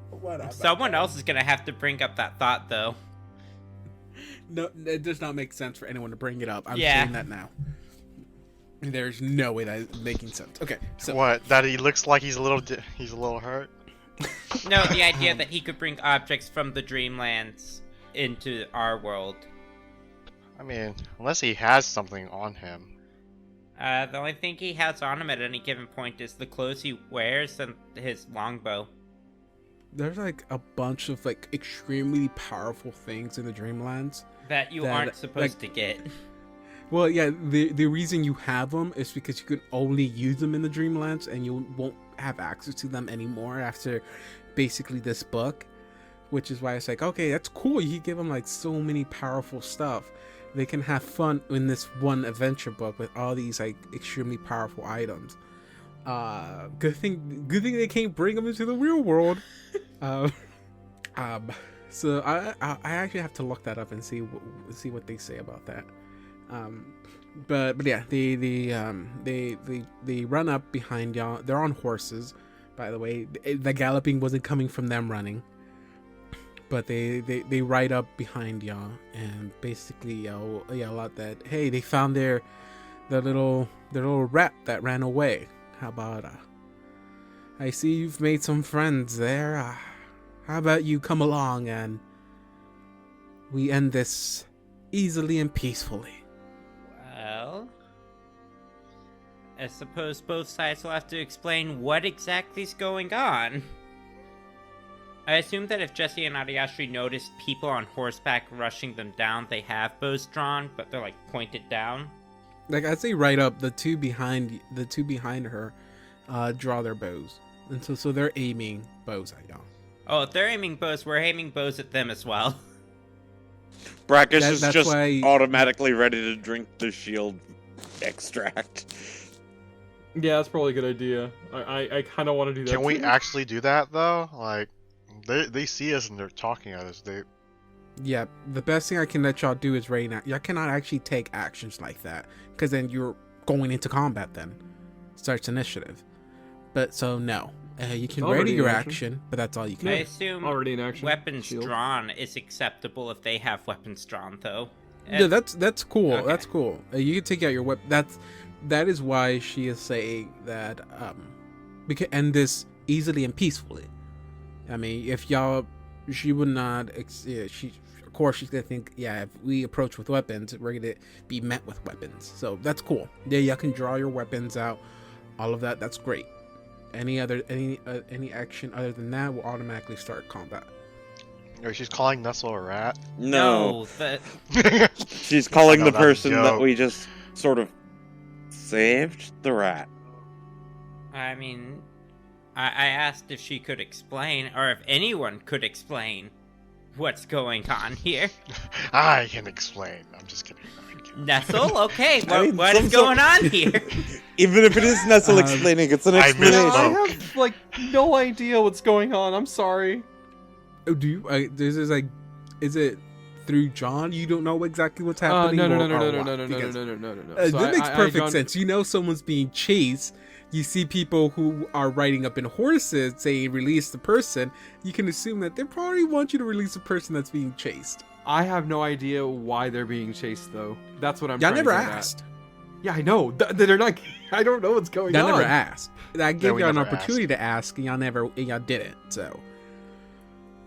What have I Someone done? else is gonna have to bring up that thought, though. No, it does not make sense for anyone to bring it up. I'm Yeah. saying that now. There's no way that is making sense. Okay, so What? That he looks like he's a little hurt. No, the idea that he could bring objects from the Dreamlands into our world. I mean, unless he has something on him. The only thing he has on him at any given point is the clothes he wears and his longbow. there's like a bunch of like extremely powerful things in the Dreamlands. That you That, aren't supposed to get. Well, yeah, the reason you have them is because you can only use them in the Dreamlands, and you won't have access to them anymore after basically this book, which is why it's like, okay, that's cool. You give them like so many powerful stuff. They can have fun in this one adventure book with all these like extremely powerful items. Good thing they can't bring them into the real world. So I actually have to look that up and see what they say about that. But yeah, they run up behind y'all. They're on horses, by the way. The galloping wasn't coming from them running, but they ride up behind y'all and basically yell out that, hey, they found their little rat that ran away. How about I see you've made some friends there. How about you come along and we end this easily and peacefully? Well, I suppose both sides will have to explain what exactly is going on. I assume that if Jesse and Ariashri noticed people on horseback rushing them down, they have bows drawn, but they're like pointed down. Like I'd say right up, the two behind her draw their bows. And so they're aiming bows at y'all. Oh, if they're aiming bows, we're aiming bows at them as well. Brackish is that's just why- automatically ready to drink the shield extract. Yeah, that's probably a good idea. I kind of want to do that. Can we too. actually do that though? Like, they see us and they're talking at us. Yeah, the best thing I can let y'all do is right now. Y'all cannot actually take actions like that, because then you're going into combat. Then starts initiative. But so no, you can Already ready your in action. action, but that's all you can. I do. assume Already in action. weapons Shield. drawn is acceptable if they have weapons drawn, though. Yeah, that's cool. Okay. That's cool. You can take out your weapon. That is why she is saying that we can end this easily and peacefully. I mean, if y'all, she would not. Of course, she's gonna think, yeah, if we approach with weapons, we're gonna be met with weapons. So that's cool. Yeah, y'all can draw your weapons out. All of that. That's great. Any action other than that will automatically start combat. Or she's calling Nestle a rat. No, the she's calling I know, the that's a person that joke. we just sort of saved the rat. I mean, I asked if she could explain, or if anyone could explain what's going on here. I can explain. I'm just kidding. Nestle? Okay, I mean, what some is sort- going on here? Even if it is Nestle explaining, it's an I explanation. misspoke. I have like no idea what's going on. I'm sorry. Oh, do you? This is like, is it through John? You don't know exactly what's happening. No. Because, So that makes perfect John- sense. You know, someone's being chased. You see people who are riding up in horses saying release the person. You can assume that they probably want you to release the person that's being chased. I have no idea why they're being chased, though. That's what I'm. Y'all trying never to get at. asked. Yeah, I know. They're not. I don't know what's going Y'all on. never asked. I gave we y'all an never opportunity to ask, and y'all didn't.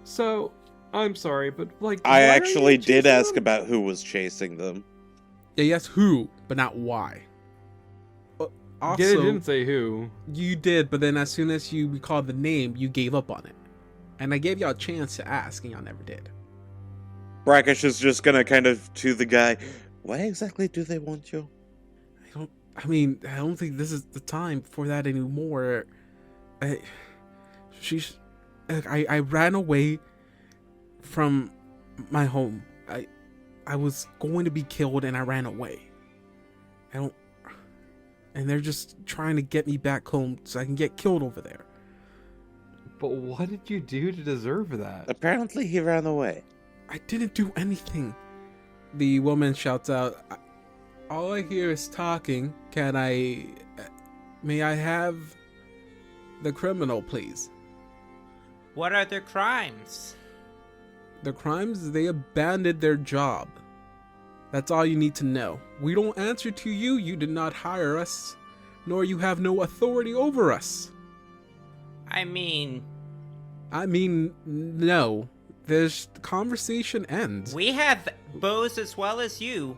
So, I'm sorry, but like, I why are actually you did chasing ask them? about who was chasing them. Yeah, yes, who, but not why. Also, Yeah, it didn't say who. you did, but then as soon as you recalled the name, you gave up on it. And I gave y'all a chance to ask, and y'all never did. Brackish is just gonna kind of to the guy. Why exactly do they want you? I don't think this is the time for that anymore. I ran away from my home. I was going to be killed, and I ran away. and they're just trying to get me back home so I can get killed over there. But what did you do to deserve that? Apparently he ran away. I didn't do anything. The woman shouts out, all I hear is talking. May I have the criminal, please? What are their crimes? The crimes, they abandoned their job. That's all you need to know. We don't answer to you. You did not hire us, nor you have no authority over us. I mean, no. This conversation ends. we have bows as well as you.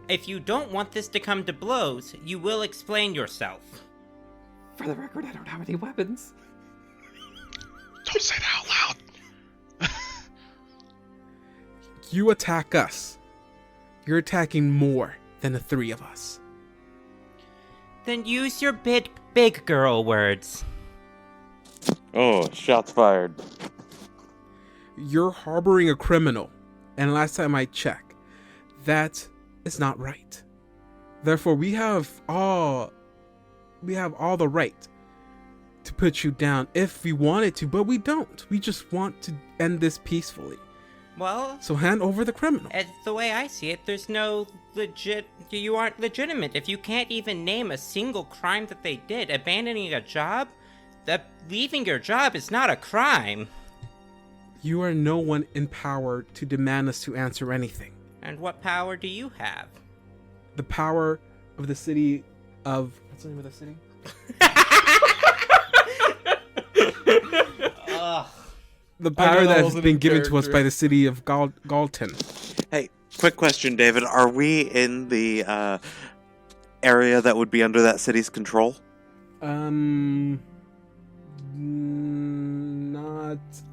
If you don't want this to come to blows, you will explain yourself. For the record, I don't have any weapons. Don't say that out loud. You attack us. You're attacking more than the three of us. Then use your big girl words. Oh, shots fired. You're harboring a criminal, and last time I checked, that is not right. Therefore, we have all the right to put you down if we wanted to, but we don't. We just want to end this peacefully. Well, So hand over the criminal. the way I see it, there's no you aren't legitimate. If you can't even name a single crime that they did, abandoning a job, leaving your job is not a crime. You are no one in power to demand us to answer anything. And what power do you have? The power of the city of... What's the name of the city? Ugh. The power that has wasn't been in given to us character. by the city of Galton. Hey, quick question, David. Are we in the area that would be under that city's control? Not...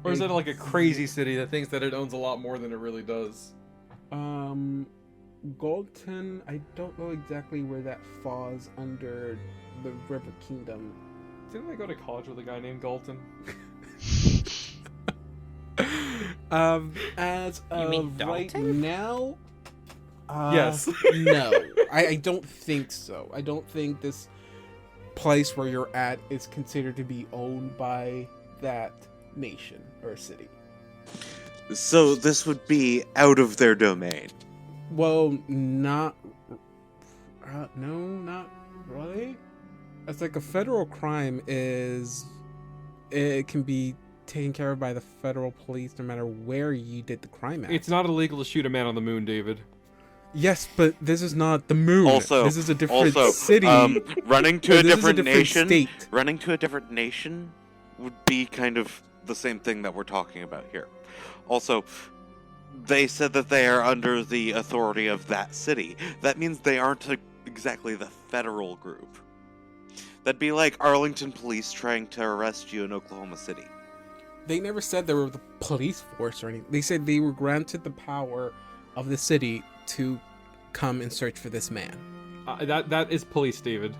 Or is it like a crazy city that thinks that it owns a lot more than it really does? Galton, I don't know exactly where that falls under the River Kingdom. Didn't I go to college with a guy named Galton? As You mean of right Dalton? now, Yes. no, I don't think so. I don't think this place where you're at is considered to be owned by that nation or city. So this would be out of their domain. Well, not... no, not really. It's like a federal crime is... It can be taken care of by the federal police no matter where you did the crime at. It's not illegal to shoot a man on the moon, David. Yes, but this is not the moon. Also, this is a different also, city. running to a This is different nation. state. Running to a different nation would be kind of the same thing that we're talking about here. Also, they said that they are under the authority of that city. That means they aren't exactly the federal group. That'd be like Arlington police trying to arrest you in Oklahoma City. They never said they were the police force or anything. They said they were granted the power of the city to come and search for this man. That is police, David.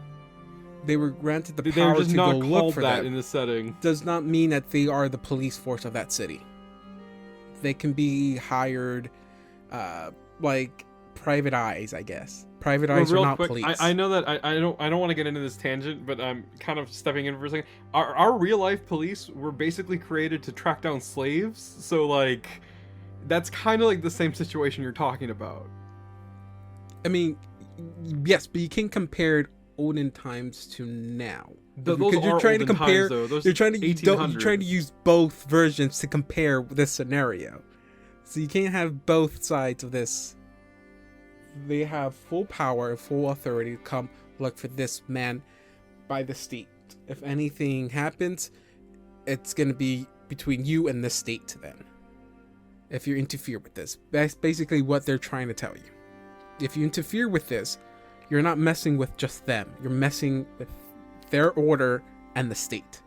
They were granted the They power were just to not go look called for that them. in this setting. Does not mean that they are the police force of that city. They can be hired, like private eyes, I guess. Private eyes Real are not quick, police. I know that I don't want to get into this tangent, but I'm kind of stepping in for a second. Our real life police were basically created to track down slaves, so like that's kind of like the same situation you're talking about. I mean, yes, but you can compare olden times to now. Those Because you're are trying to olden compare. times, though. Those You're trying to 1800s. you're trying to use both versions to compare this scenario. So you can't have both sides of this. They have full power and full authority to come look for this man by the state. If anything happens, it's going to be between you and the state then. If you interfere with this. That's basically what they're trying to tell you. If you interfere with this, you're not messing with just them. You're messing with their order and the state.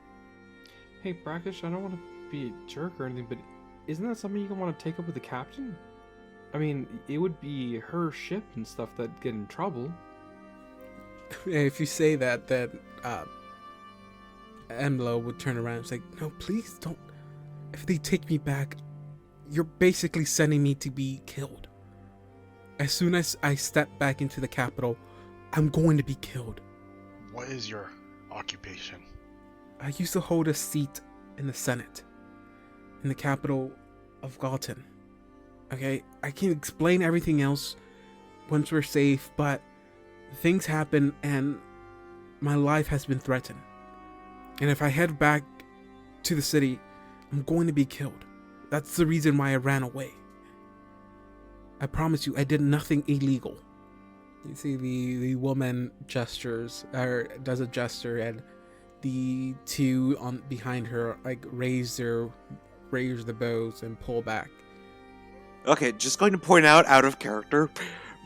Hey, Brackish, I don't want to be a jerk or anything, but isn't that something you want to take up with the captain? I mean, it would be her ship and stuff that get in trouble. If you say that, then Emlo would turn around and say, no, please don't. If they take me back, you're basically sending me to be killed. As soon as I step back into the capital, I'm going to be killed. What is your occupation? I used to hold a seat in the Senate, in the capital of Galton. Okay, I can explain everything else once we're safe, but things happen and my life has been threatened. And if I head back to the city, I'm going to be killed. That's the reason why I ran away. I promise you, I did nothing illegal. You see the woman gestures, or does a gesture, and the two on behind her like raise the bows and pull back. Okay, just going to point out of character,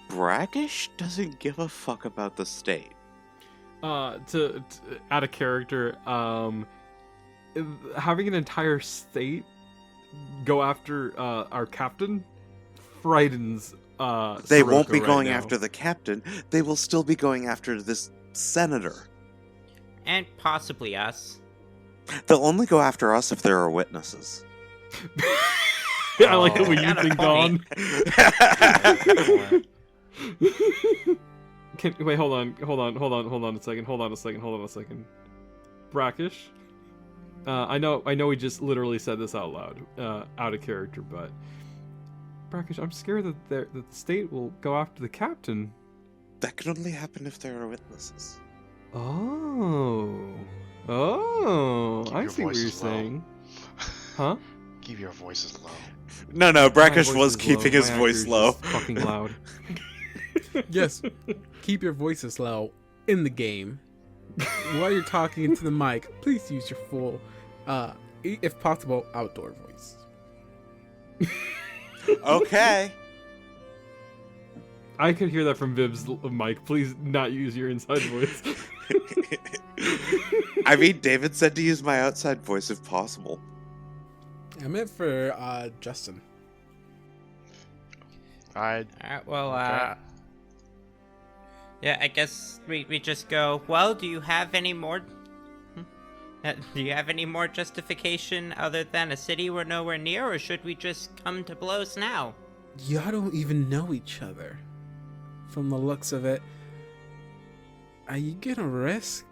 Brackish doesn't give a fuck about the state. To out of character, having an entire state go after our captain frightens They Sirocco won't be right going now. after the captain. They will still be going after this senator. And possibly us. They'll only go after us if there are witnesses. I like the way you Kinda think, funny. Don. Wait, hold on a second. Brackish. I know we just literally said this out loud, out of character, but Brackish, I'm scared that the state will go after the captain. That can only happen if there are witnesses. Oh, Keep I your see what you're voices low. saying. Huh? Keep your voices low. No, Brackish My was voice is low. keeping his My voice actor is low. just fucking loud. Yes, keep your voices low in the game. While you're talking into the mic, please use your full, if possible, outdoor voice. Okay. I could hear that from Viv's mic. Please not use your inside voice. I mean, David said to use my outside voice if possible. I meant for Justin. Alright, well, Okay. yeah, I guess we just go, well, do you have any more... Do you have any more justification other than a city we're nowhere near, or should we just come to blows now? Y'all don't even know each other. From the looks of it, are you gonna risk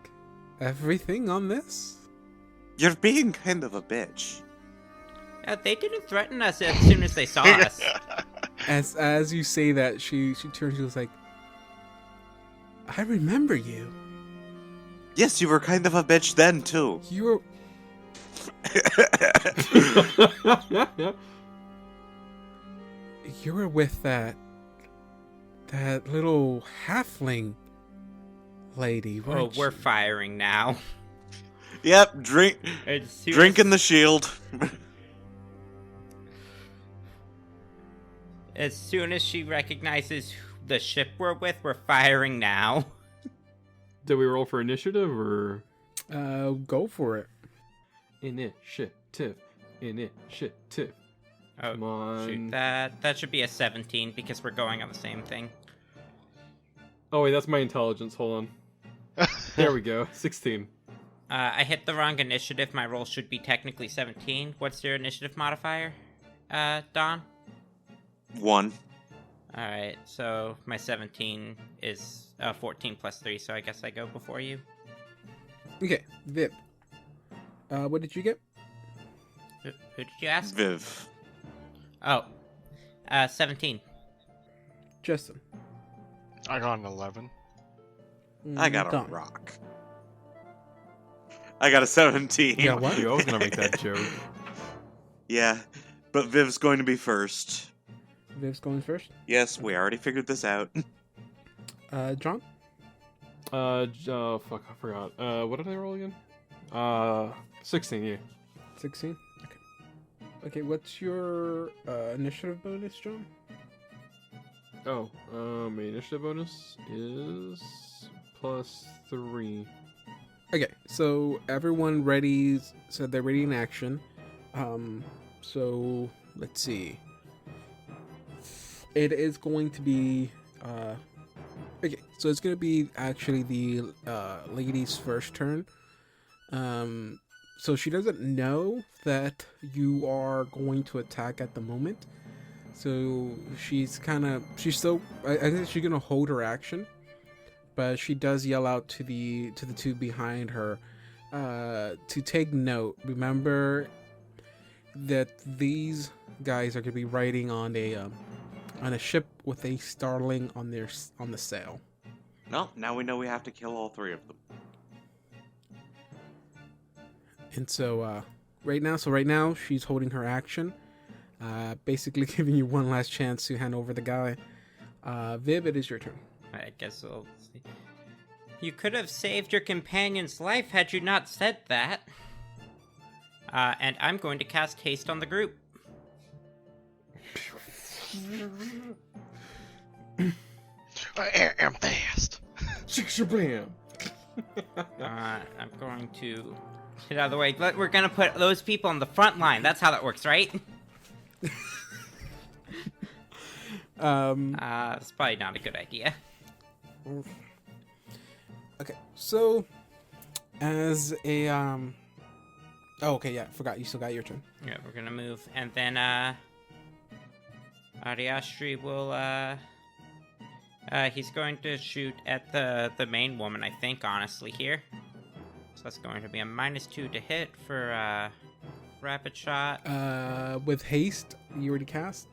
everything on this? You're being kind of a bitch. They didn't threaten us as soon as they saw us. As you say that, she turns to you, like, I remember you. Yes, you were kind of a bitch then, too. You were you were with that little halfling lady, Oh, weren't we're you? firing now. Yep, drink in the shield. As soon as she recognizes the ship we're with, we're firing now. Did we roll for initiative or Go for it. initiative? Oh, Come on. shoot, that should be a 17 because we're going on the same thing. Oh wait, that's my intelligence. Hold on. There we go. 16. I hit the wrong initiative. My roll should be technically 17. What's your initiative modifier, Don? 1. Alright, so my 17 is 14 plus 3, so I guess I go before you. Okay, Viv. What did you get? Who did you ask? Viv. Oh, 17. Justin. I got an 11. I got a Don. rock. I got a 17. Yeah, what? I was gonna make that joke. Yeah, but Viv's going to be first. Viv's going first. Yes, we already figured this out. John. Fuck, I forgot. What did I roll again? 16. Yeah. 16. Okay. Okay, what's your initiative bonus, John? Oh, my initiative bonus is +3. Okay, so everyone ready? So they're ready in action. So let's see. It is going to be okay. So it's going to be actually the lady's first turn. So she doesn't know that you are going to attack at the moment. So she's still. I think she's going to hold her action. but she does yell out to the two behind her to take note. Remember that these guys are going to be riding on a ship with a starling on the sail. No, now we know we have to kill all 3 of them. And so right now she's holding her action, basically giving you one last chance to hand over the guy. Viv, it is your turn. I guess we'll see. You could have saved your companion's life had you not said that. And I'm going to cast haste on the group. I am fast. Shabam. I'm going to get out of the way. We're gonna put those people on the front line. That's how that works, right? It's probably not a good idea. Okay, so as a oh, okay, yeah, forgot you still got your turn. Yeah, we're gonna move, and then Ariashri will he's going to shoot at the main woman, I think, honestly here. So that's going to be a -2 to hit for rapid shot. With haste, you already cast.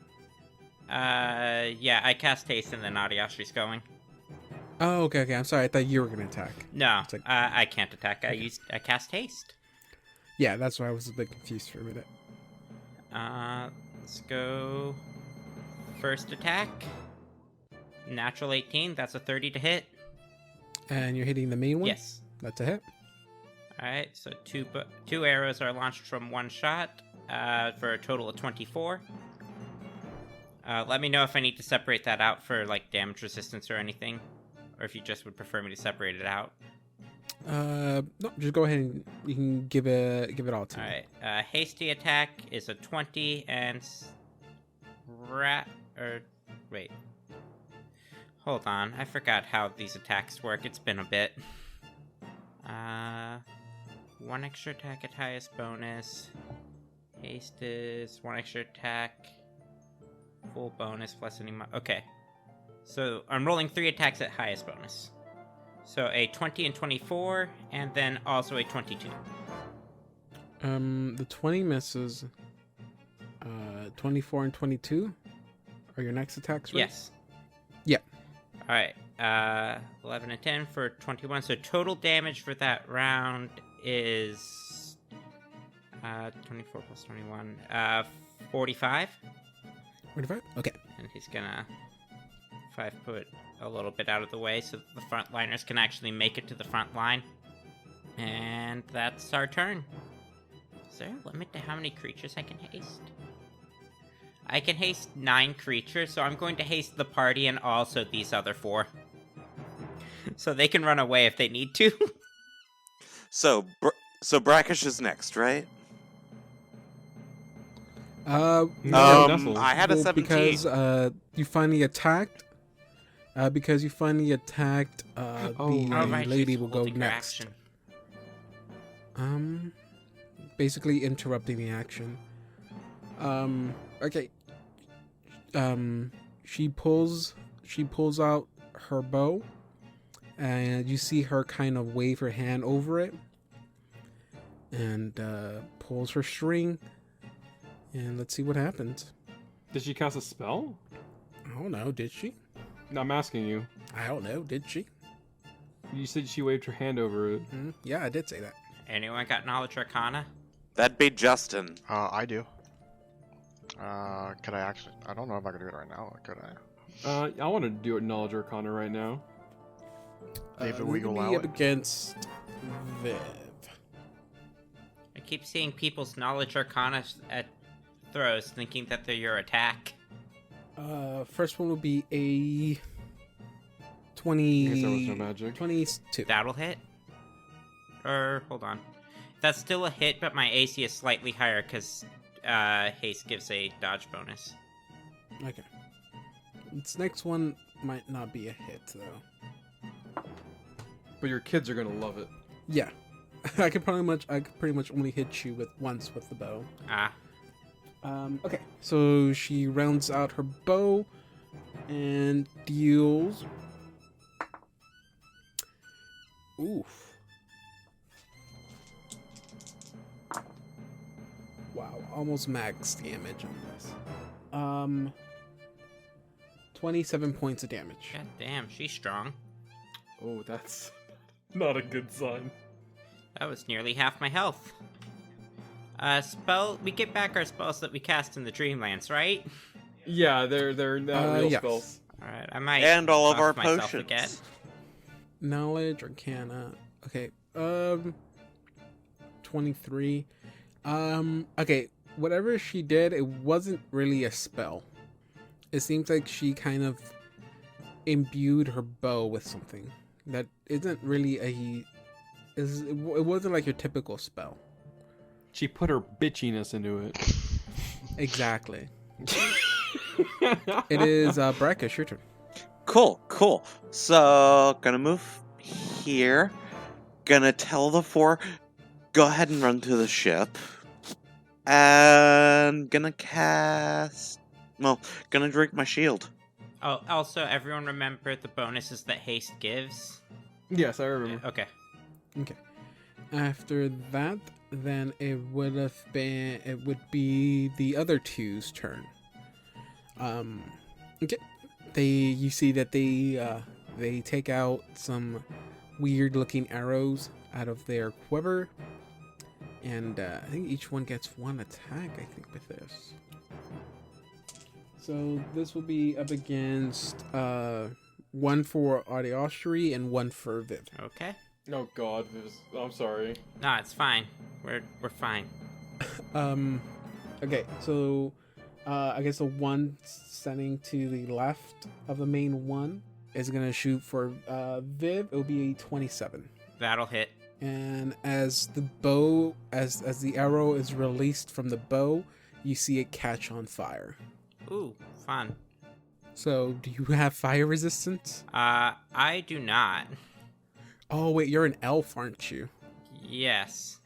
Yeah, I cast haste and then Ariashri's going. Oh, okay. I'm sorry. I thought you were gonna attack. No, It's like- I can't attack. I cast haste. Yeah, that's why I was a bit confused for a minute. Let's go. First attack. Natural 18. That's a 30 to hit. And you're hitting the main one. Yes. That's a hit. All right. So two arrows are launched from one shot for a total of 24. Let me know if I need to separate that out for like damage resistance or anything, or if you just would prefer me to separate it out. No, just go ahead and you can give it all to All me. right. Hasty attack is a 20 and wait. Hold on. I forgot how these attacks work. It's been a bit. 1 extra attack at highest bonus. Haste is 1 extra attack. Full bonus plus any okay. So I'm rolling 3 attacks at highest bonus. So a 20 and 24, and then also a 22. The 20 misses. 24 and 22 are your next attacks, right? Yes. Yeah. All right. 11 and 10 for 21. So total damage for that round is 24 plus 21. 45. 45? Okay. And he's gonna 5-foot a little bit out of the way so that the frontliners can actually make it to the front line. And that's our turn. Is there a limit to how many creatures I can haste? I can haste 9 creatures, so I'm going to haste the party and also these other 4. So they can run away if they need to. So Brackish is next, right? Nestle. I had a 17. Because you finally attacked. The right, lady she's will go holding her next. action. Basically interrupting the action. Okay. She pulls out her bow, and you see her kind of wave her hand over it, and pulls her string, and let's see what happens. Did she cast a spell? I don't know. Did she? No, I'm asking you. I don't know. Did she? You said she waved her hand over it. Yeah, I did say that. Anyone got Knowledge Arcana? That'd be Justin. I do. Could I actually? I don't know if I could do it right now. Could I? I want to do it Knowledge Arcana right now. David, we we will allow be it? up against Viv. I keep seeing people's Knowledge Arcana at throws thinking that they're your attack. First one will be a I guess there was no 20. magic. 22. That'll hit? Or, hold on. That's still a hit, but my AC is slightly higher because haste gives a dodge bonus. Okay. This next one might not be a hit though. But your kids are gonna love it. Yeah. I could pretty much only hit you once with the bow. Ah. Okay. So she rounds out her bow and deals Oof. Wow, almost max damage on this. 27 points of damage. God damn, she's strong. Oh, that's not a good sign. That was nearly half my health. We get back our spells that we cast in the Dreamlands, right? Yeah, they're not real yes. spells. Alright, I might And all of buff our myself potions. again. Knowledge, Arcana. Okay. 23. Okay. Whatever she did, it wasn't really a spell. It seems like she kind of imbued her bow with something that isn't really it wasn't like your typical spell. She put her bitchiness into it. Exactly. It is Brackish, your turn. Cool. So, gonna move here. Gonna tell the 4, go ahead and run to the ship. And gonna gonna drink my shield. Oh, also, everyone remember the bonuses that haste gives? Yes, I remember. Okay. Okay. After that, then it would be the other two's turn. Okay. You see that they take out some weird looking arrows out of their quiver. And I think each one gets one attack, I think, with this. So this will be up against one for Artiostry and one for Viv. Okay. Oh God, I'm sorry. No, it's fine. We're fine. Okay, so I guess the one standing to the left of the main one is gonna shoot for Viv. It'll be a 27. That'll hit. And as the bow, as the arrow is released from the bow, you see it catch on fire. Ooh, fun. So, do you have fire resistance? I do not. Oh wait, you're an elf, aren't you? Yes.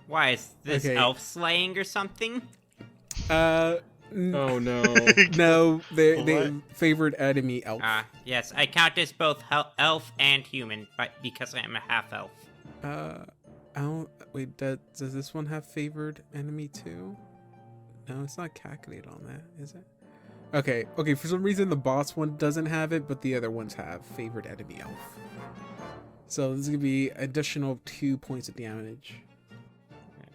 Why, is this Okay. elf slaying or something? Oh no. No, they What? favored enemy elf. Yes, I count as both elf and human, but because I am a half elf. I don't. Wait, does this one have favored enemy too? No, it's not calculated on that, is it? Okay. For some reason, the boss one doesn't have it, but the other ones have favored enemy elf. So this is gonna be additional 2 points of damage.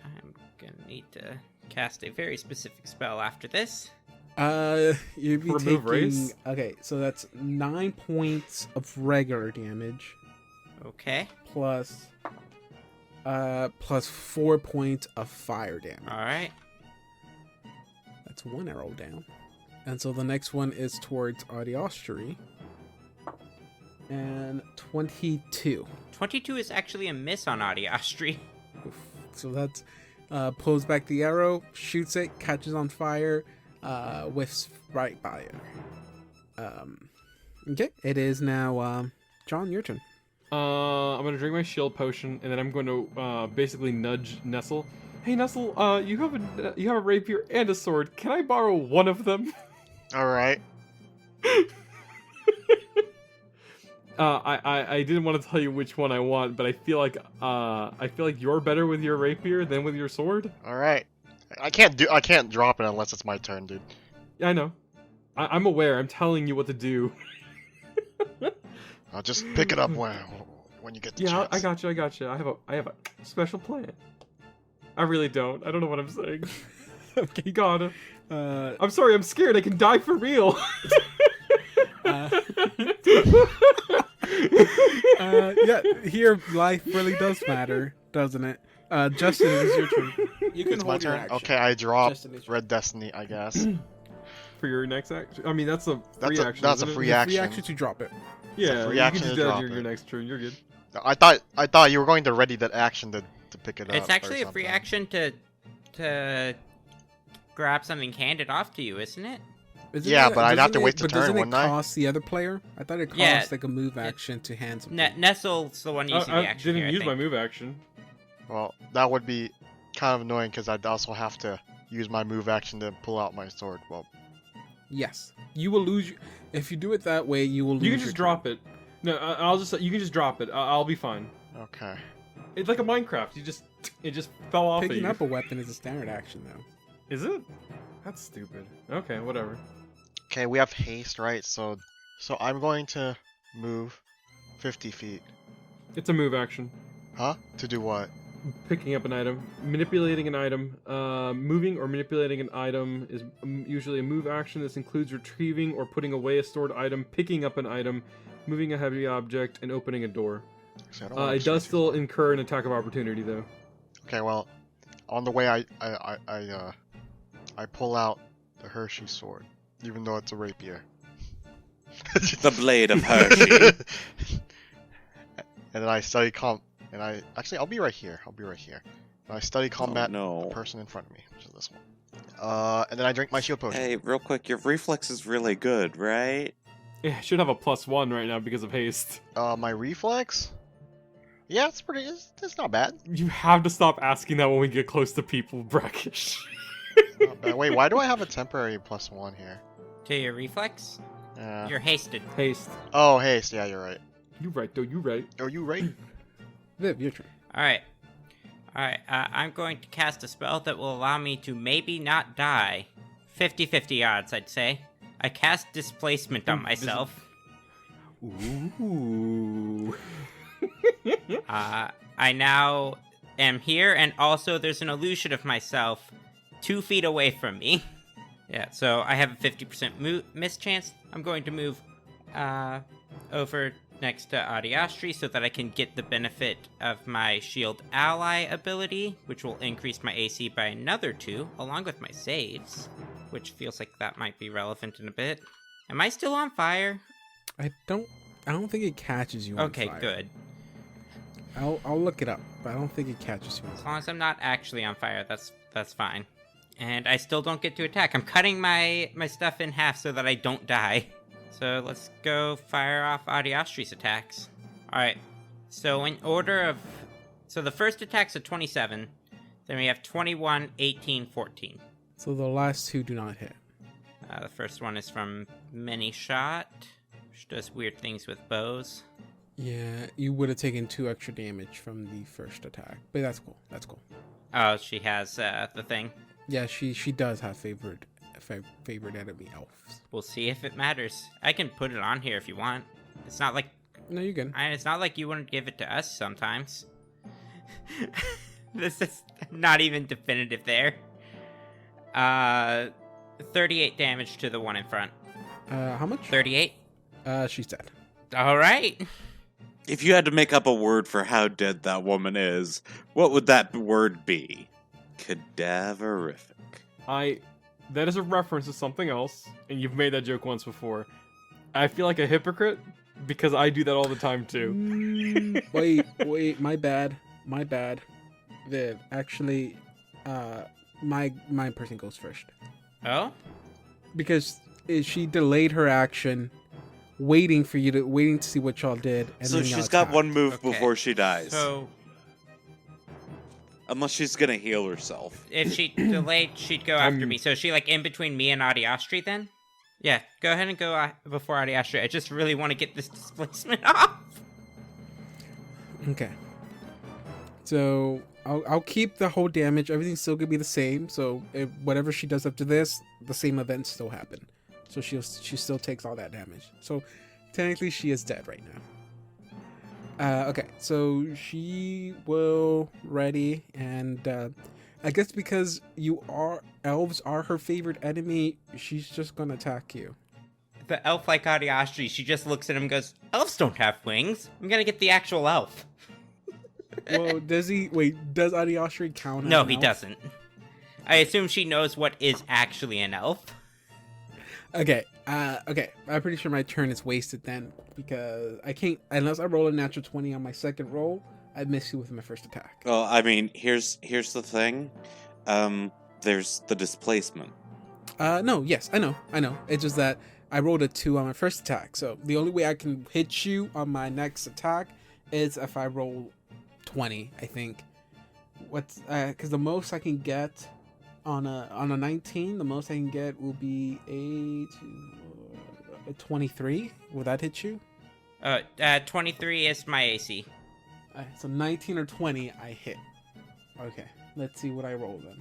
I'm gonna need to cast a very specific spell after this. You'd be Remove taking. race? Okay, so that's 9 points of regular damage Okay. plus 4 points of fire damage. Alright. That's one arrow down. And so the next one is towards Artiostry. And 22. 22 is actually a miss on Artiostry. Oof. So that's pulls back the arrow, shoots it, catches on fire, whiffs right by it. Okay, it is now John, your turn. I'm gonna drink my shield potion, and then I'm going to basically nudge Nestle. Hey Nestle, you have a rapier and a sword. Can I borrow one of them? All right. I didn't want to tell you which one I want, but I feel like you're better with your rapier than with your sword. All right. I can't drop it unless it's my turn, dude. Yeah, I know. I'm aware. I'm telling you what to do. I'll just pick it up when you get the Yeah, chance. I got you. I have a special plan. I really don't. I don't know what I'm saying. Okay. God, Uh, I'm sorry. I'm scared. I can die for real. Yeah, here life really does matter, doesn't it? Justin, it is your turn. You can It's my hold your turn. action. Okay, I drop Justin, it's your Red Destiny, I guess. For your next action. I mean, that's a free That's a- action. that's a isn't it? free Free action. action to drop it. Yeah, free you action can to just do that drop your it. next turn. You're good. I thought you were going to ready that action to pick it up. It's or actually a free something. action to grab something handed off to you, isn't it? Yeah, but I'd have to doesn't wait the but turn, doesn't wouldn't it I? cost the other player? I thought it cost Yeah, like a move action to hand something. Nestle's the one using the I action didn't here, I use my think. move action. Well, that would be kind of annoying because I'd also have to use my move action to pull out my sword. Well, Yes, you will lose. If you do it that way, you will lose. You can your just turn. drop it. No, I'll just. You can just drop it. I'll be fine. Okay. It's like a Minecraft. It just fell off of Picking you. up a weapon is a standard action, though. Is it? That's stupid. Okay, whatever. Okay, we have haste, right? So I'm going to move 50 feet. It's a move action. Huh? To do what? Picking up an item, manipulating an item, moving or manipulating an item is usually a move action. This includes retrieving or putting away a stored item, picking up an item, moving a heavy object, and opening a door. Actually, I don't wanna It does shoot still incur an attack of opportunity, though. you. Okay, well, on the way I pull out the Hershey sword, even though it's a rapier. The blade of Hershey. And then I study I'll be right here. And I study combat no. the person in front of me, which is this one. And then I drink my shield potion. Hey, real quick, your reflex is really good, right? Yeah, I should have a +1 right now because of haste. My reflex? Yeah, it's not bad. You have to stop asking that when we get close to people, Brackish. Not bad. Wait, why do I have a temporary +1 here? To your reflex? Yeah. You're hasted. Haste. Oh, haste. Yeah, you're right. You right, though. You right. Are you right? Viv, your turn. Alright. I'm going to cast a spell that will allow me to maybe not die. 50-50 odds, I'd say. I cast Displacement on myself. Ooh. I now am here, and also there's an illusion of myself 2 feet away from me. Yeah, so I have a 50% miss chance. I'm going to move over next to Adiastri so that I can get the benefit of my Shield Ally ability, which will increase my AC by another 2, along with my saves, which feels like that might be relevant in a bit. Am I still on fire? I don't think it catches you on Okay, fire. good. I'll look it up, but I don't think it catches you on As fire. long as I'm not actually on fire, that's fine. And I still don't get to attack. I'm cutting my stuff in half so that I don't die. So let's go fire off Adiastri's attacks. Alright, so in order of... So the first attack's a 27, then we have 21, 18, 14. So the last 2 do not hit. The first one is from Mini Shot, which does weird things with bows. Yeah, you would have taken 2 extra damage from the first attack, but that's cool. That's cool. Oh, she has the thing. Yeah, she does have favored enemy elves. We'll see if it matters. I can put it on here if you want. It's not like No, you're good. it's not like you wouldn't give it to us sometimes. This is not even definitive there. 38 damage to the one in front. How much? 38. She's dead. All right. If you had to make up a word for how dead that woman is, what would that word be? Cadaverific. That is a reference to something else, and you've made that joke once before. I feel like a hypocrite because I do that all the time too. Wait, my bad. Viv, actually, my person goes first Oh? because she delayed her action, waiting to see what y'all did. And So then y'all she's got attacked. one move Okay. before she dies. So Unless she's gonna heal herself. if she delayed, she'd go after me. So is she like in between me and Adiastri then? Yeah, go ahead and go before Adiastri. I just really want to get this displacement off. Okay. So I'll keep the whole damage. Everything's still gonna be the same. So whatever she does up to this, the same events still happen. So she still takes all that damage. So technically she is dead right now. Okay, so she will ready, and I guess because elves are her favorite enemy, she's just gonna attack you. The elf like Adiastri, she just looks at him and goes, elves don't have wings. I'm gonna get the actual elf. Well, does Adiastri count? No, as an he elf? doesn't. I assume she knows what is actually an elf. Okay, I'm pretty sure my turn is wasted then, because I can't, unless I roll a natural 20 on my second roll, I miss you with my first attack. Well, I mean, here's the thing. There's the displacement. No, yes, I know. It's just that I rolled a 2 on my first attack, so the only way I can hit you on my next attack is if I roll 20, I think. Because the most I can get on a 19, the most I can get will be a 23. Will that hit you? 23 is my AC. So 19 or 20, I hit. Okay, let's see what I roll then.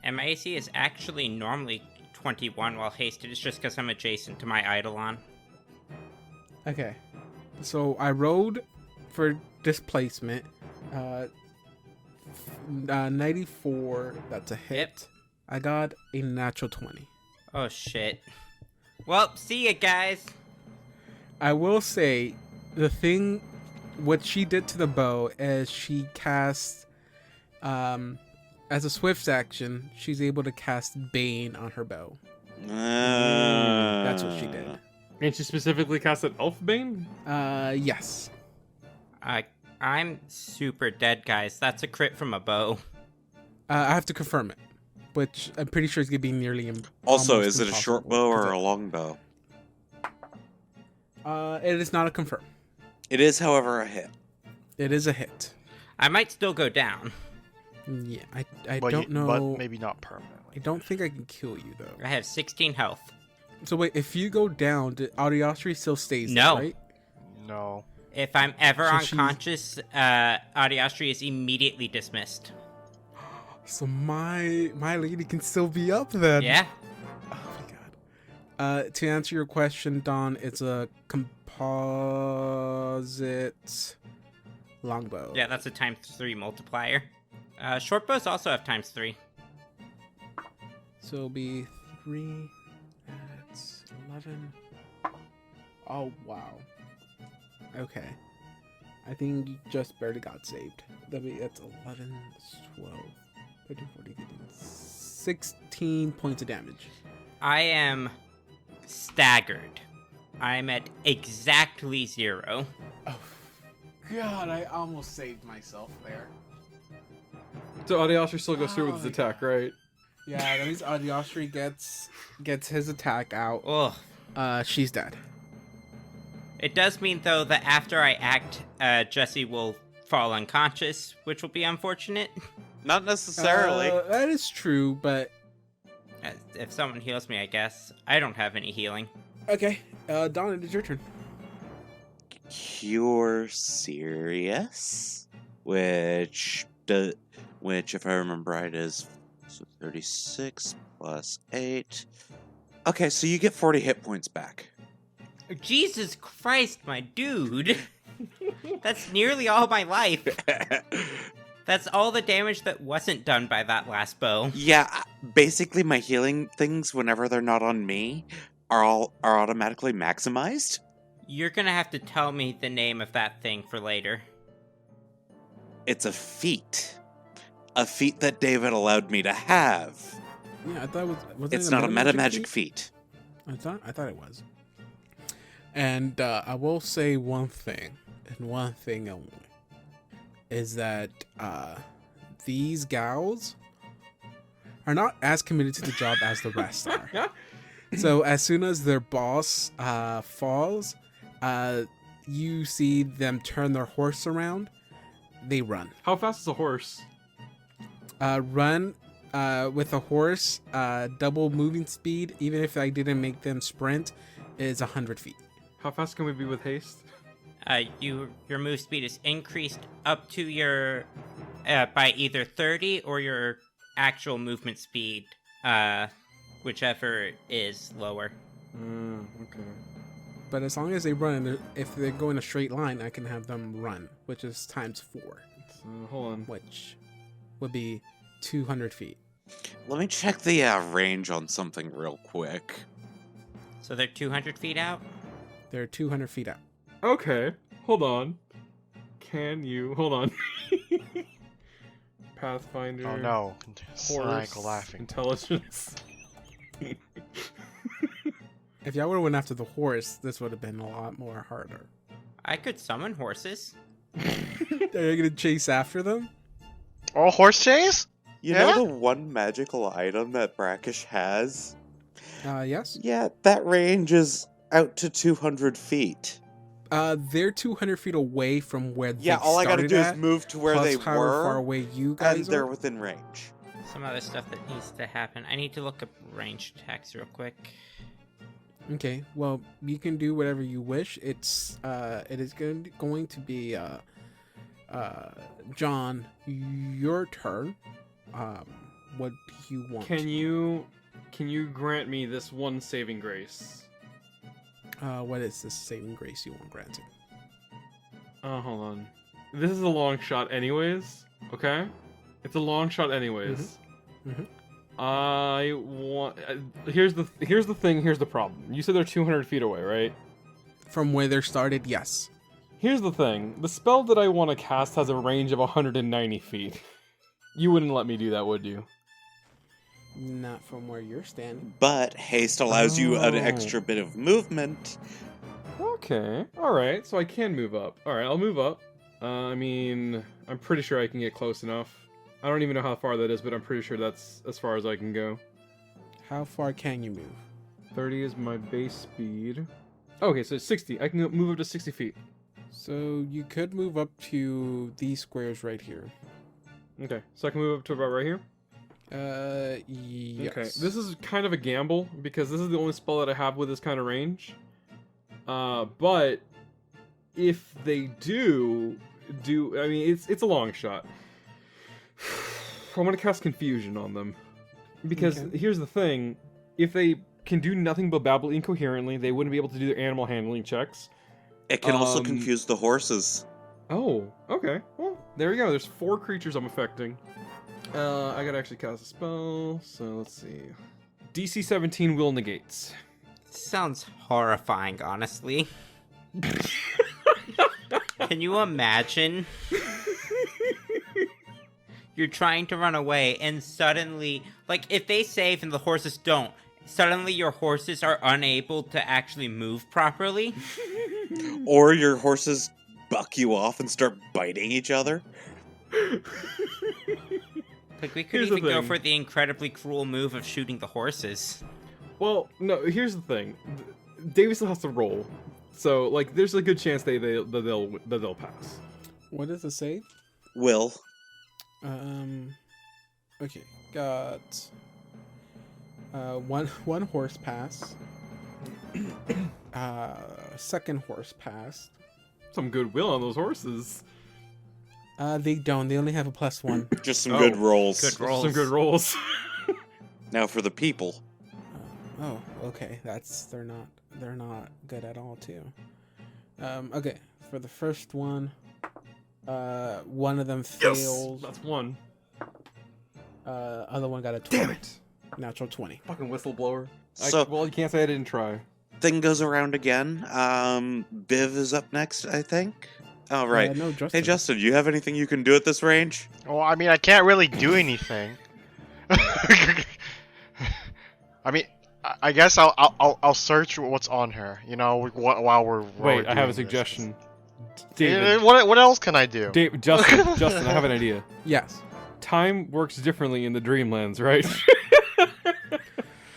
And my AC is actually normally 21 while hasted. It's just because I'm adjacent to my Eidolon. Okay, so I rolled for displacement. 94, that's a hit. Yep. I got a natural 20. Oh, shit. Well, see ya, guys. I will say, what she did to the bow is she cast, as a swift action, she's able to cast Bane on her bow. That's what she did. And she specifically cast an Elf Bane? Yes. I'm super dead, guys. That's a crit from a bow. I have to confirm it, which I'm pretty sure is going to be nearly Also, almost is it a short impossible, bow or 'cause a long bow? it is not a confirm. It is, however, a hit. It is a hit. I might still go down. Yeah, I But don't know. But maybe not permanently. I don't think I can kill you, though. I have 16 health. So wait, if you go down, the Audiostery still stays No. there, right? No. If I'm ever So she's- unconscious, Audiostery is immediately dismissed. So my lady can still be up then. Yeah? Oh my god. To answer your question, Don, it's a composite longbow. Yeah, that's a ×3 multiplier. Short bows also have ×3. So it'll be 3. That's 11. Oh wow. Okay. I think you just barely got saved. That's 11, 12, 13, 14, 15, 16 points of damage. I am staggered. I'm at exactly 0. Oh, God, I almost saved myself there. So Audioster still goes through with his Oh, attack, right? Yeah, that means Audiostery gets his attack out. Ugh. She's dead. It does mean, though, that after I act, Jesse will fall unconscious, which will be unfortunate. Not necessarily. That is true, but... If someone heals me, I guess. I don't have any healing. Okay, Donna, it's your turn. Cure Serious, which, if I remember right, is 36 plus 8. Okay, so you get 40 hit points back. Jesus Christ, my dude! That's nearly all my life. That's all the damage that wasn't done by that last bow. Yeah, basically my healing things, whenever they're not on me, are automatically maximized. You're gonna have to tell me the name of that thing for later. It's a feat. A feat that David allowed me to have. Yeah, I thought it was. It's not a meta magic feat. I thought it was. And I will say one thing, and one thing only, is that these gals are not as committed to the job as the rest are. So as soon as their boss falls, you see them turn their horse around. They run. How fast is a horse? Run with a horse, double moving speed, even if I didn't make them sprint, is 100 feet. How fast can we be with haste? Your move speed is increased up to your by either 30 or your actual movement speed, whichever is lower. Okay. But as long as they run, if they go in a straight line, I can have them run, which is ×4, Hold on. which would be 200 feet. Let me check the range on something real quick. So they're 200 feet out? They're 200 feet out. Okay, hold on. Can you... Hold on. Pathfinder. Oh no. Horse. Snag laughing. Intelligence. If y'all would have went after the horse, this would have been a lot more harder. I could summon horses. Are you gonna chase after them? Oh, horse chase? You Yeah? know the one magical item that Brackish has? Yes. Yeah, that range is out to 200 feet. They're 200 feet away from where Yeah, they all I gotta started do is at, move to where plus they however were, far away you guys and they're are. within range. Some other stuff that needs to happen. I need to look up ranged attacks real quick. Okay, well, you can do whatever you wish. It is going to be John, your turn. What do you want? Can you grant me this one saving grace? What is this saving grace you want granted? Hold on. This is a long shot anyways, okay? It's a long shot anyways. Mhm. I want... here's the thing, here's the problem. You said they're 200 feet away, right? From where they started, yes. Here's the thing. The spell that I want to cast has a range of 190 feet. You wouldn't let me do that, would you? Not from where you're standing. But haste allows you an Oh. extra bit of movement. Okay. Alright, so I can move up. Alright, I'll move up. I mean, I'm pretty sure I can get close enough. I don't even know how far that is, but I'm pretty sure that's as far as I can go. How far can you move? 30 is my base speed. Okay, so 60. I can move up to 60 feet. So you could move up to these squares right here. Okay, so I can move up to about right here? Yes. Okay, this is kind of a gamble, because this is the only spell that I have with this kind of range. But if they do, I mean, it's a long shot. I'm gonna cast Confusion on them. Because Okay. here's the thing, if they can do nothing but babble incoherently, they wouldn't be able to do their animal handling checks. It can also Um, confuse the horses. Oh, okay. Well, there you go. There's 4 creatures I'm affecting. I gotta actually cast a spell, so let's see. DC 17 will negates. Sounds horrifying, honestly. Can you imagine? You're trying to run away, and suddenly, like, if they save and the horses don't, suddenly your horses are unable to actually move properly? Or your horses buck you off and start biting each other. Like, we could Here's the even go thing. for the incredibly cruel move of shooting the horses. Well, no, here's the thing. David still has to roll. So, like, there's a good chance they'll pass. What is the save? Will. Okay, got one horse pass. Second horse pass. Some goodwill on those horses. They don't. They only have a +1. Just some Oh, good rolls. good rolls. Some good rolls. Now for the people. Oh, okay. They're not good at all too. Okay, for the first one, one of them failed. That's one. Other one got a 20. Damn it! Natural 20. Fucking whistleblower. So- Well, you can't say I didn't try. Thing goes around again. Biv is up next, I think. Oh, right. No, Justin. Hey, Justin, you have anything you can do at this range? Well, I mean, I can't really do anything. I mean, I guess I'll search what's on her. You know, while we're Wait, I have a doing this. suggestion. Yeah, David, what else can I do? Justin, I have an idea. Yes. Time works differently in the Dreamlands, right?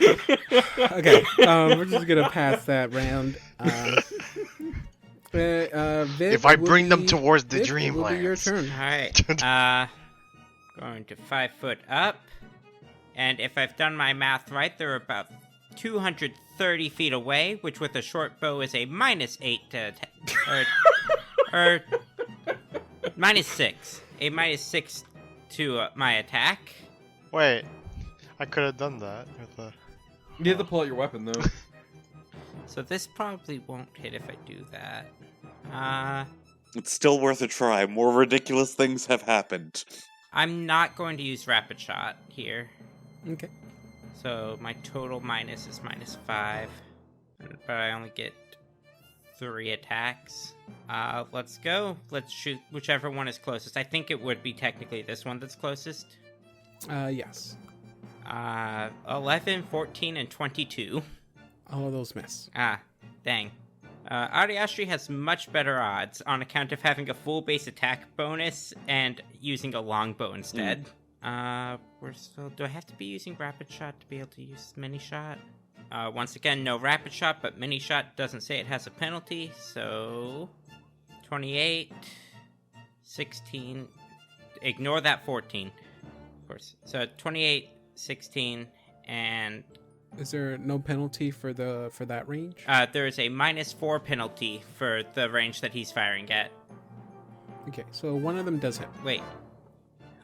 Okay. We're just gonna pass that round. Viv, If I it will bring them be- towards the Viv, it will be your Dreamlands. turn. Alright, going to 5 foot up. And if I've done my math right, they're about 230 feet away, which with a short bow is a -8 to or -6. A -6 to my attack. Wait, I could have done that with the. You have to pull out your weapon, though. So this probably won't hit if I do that. It's still worth a try. More ridiculous things have happened. I'm not going to use rapid shot here. Okay. So my total minus is -5. But I only get 3 attacks. Let's go. Let's shoot whichever one is closest. I think it would be technically this one that's closest. Yes. 11, 14, and 22. All of those miss. Dang. Ariastri has much better odds on account of having a full base attack bonus and using a longbow instead. Do I have to be using rapid shot to be able to use mini shot? Once again, no rapid shot, but mini shot doesn't say it has a penalty, so 28, 16, ignore that 14, of course. So 28, 16, and Is there no penalty for that range? there is a -4 penalty for the range that he's firing at. Okay, so one of them does hit. Wait.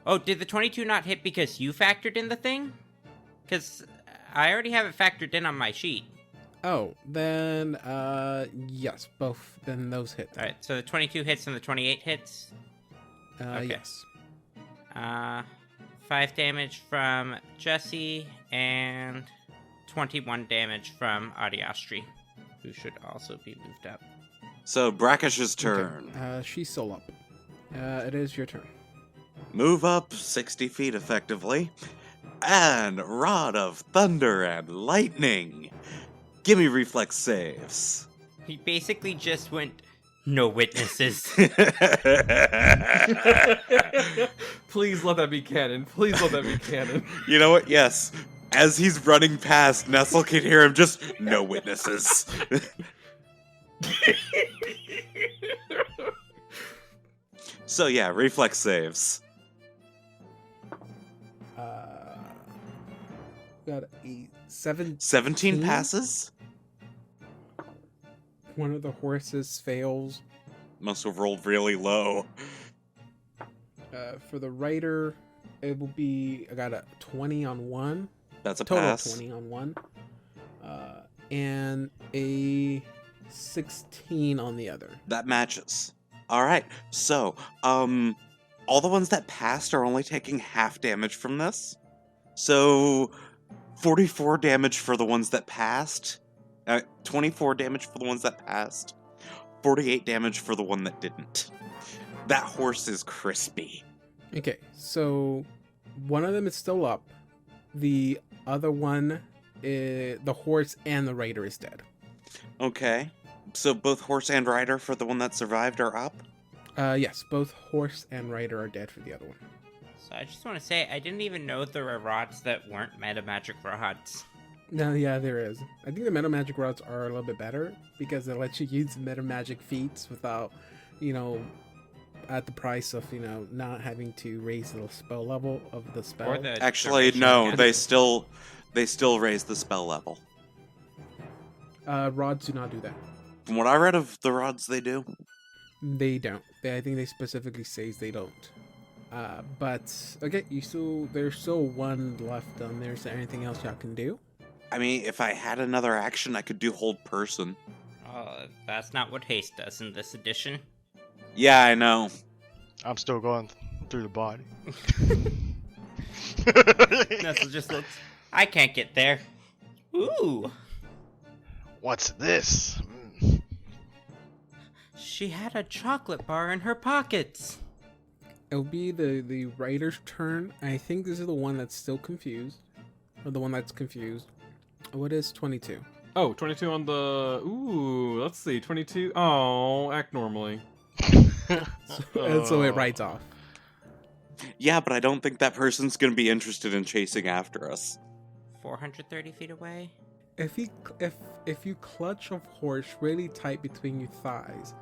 Oh, did the 22 not hit because you factored in the thing? Because I already have it factored in on my sheet. Oh, then, yes, both, then those hit. Alright, so the 22 hits and the 28 hits. Okay. Yes. 5 damage from Jesse, and 21 damage from Adiastri, who should also be moved up. So Brackish's turn. Okay. She's still up. It is your turn. Move up 60 feet effectively. And Rod of Thunder and Lightning. Give me reflex saves. He basically just went, no witnesses. Please let that be canon. Please let that be canon. You know what? Yes. As he's running past, Nestle can hear him just, no witnesses. So yeah, reflex saves. Got a 17 passes? One of the horses fails. Must have rolled really low. For the rider, it will be, I got a 20 on one. That's a Total pass. 20 on one. And a 16 on the other. That matches. Alright, so, all the ones that passed are only taking half damage from this. So, 44 damage for the ones that passed. 24 damage for the ones that passed. 48 damage for the one that didn't. That horse is crispy. Okay, so one of them is still up. The other one, the horse and the rider is dead. Okay. So both horse and rider for the one that survived are up? Yes, both horse and rider are dead for the other one. So I just want to say, I didn't even know there were rods that weren't meta magic rods. No, yeah, there is. I think the meta magic rods are a little bit better because they let you use meta magic feats without, at the price of, not having to raise the spell level of the spell. Or the Actually, duration no, again. they still raise the spell level. Rods do not do that. From what I read of the rods, they do. They don't. I think they specifically says they don't. But okay, there's still one left on there. Is there anything else y'all can do? I mean, if I had another action, I could do hold person. That's not what haste does in this edition. Yeah, I know. I'm still going through the body. Nestle just looks, I can't get there. Ooh. What's this? She had a chocolate bar in her pockets. It'll be the writer's turn. I think this is the one that's still confused. Or the one that's confused. What is 22? Oh, 22 on the... Ooh, let's see. 22. Oh, act normally. So it writes off. Yeah, but I don't think that person's gonna be interested in chasing after us. 430 feet away? If you clutch a horse really tight between your thighs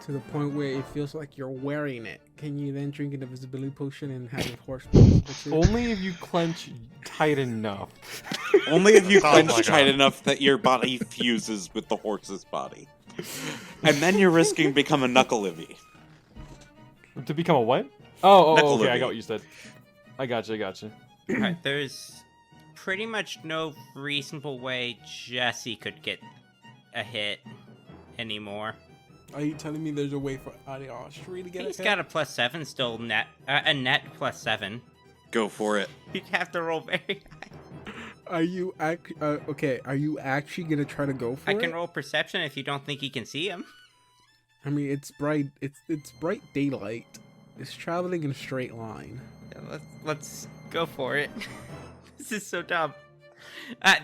to the point where it feels like you're wearing it, can you then drink an invisibility potion and have your horse? Only if you clench tight enough. Only if you Oh clench my tight God. enough that your body fuses with the horse's body. And then you're risking becoming Knuckle-Ivy. To become a what? Oh, okay, Knuckle-Ivy. I got what you said. I gotcha. Alright, there's pretty much no reasonable way Jesse could get a hit anymore. Are you telling me there's a way for Adiastri to get He's got a +7 still net, a net +7. Go for it. You'd have to roll very high. Are you okay? Are you actually gonna try to go for I it? can roll perception if you don't think you can see him. I mean, it's bright. It's bright daylight. It's traveling in a straight line. Yeah, let's go for it. This is so dumb.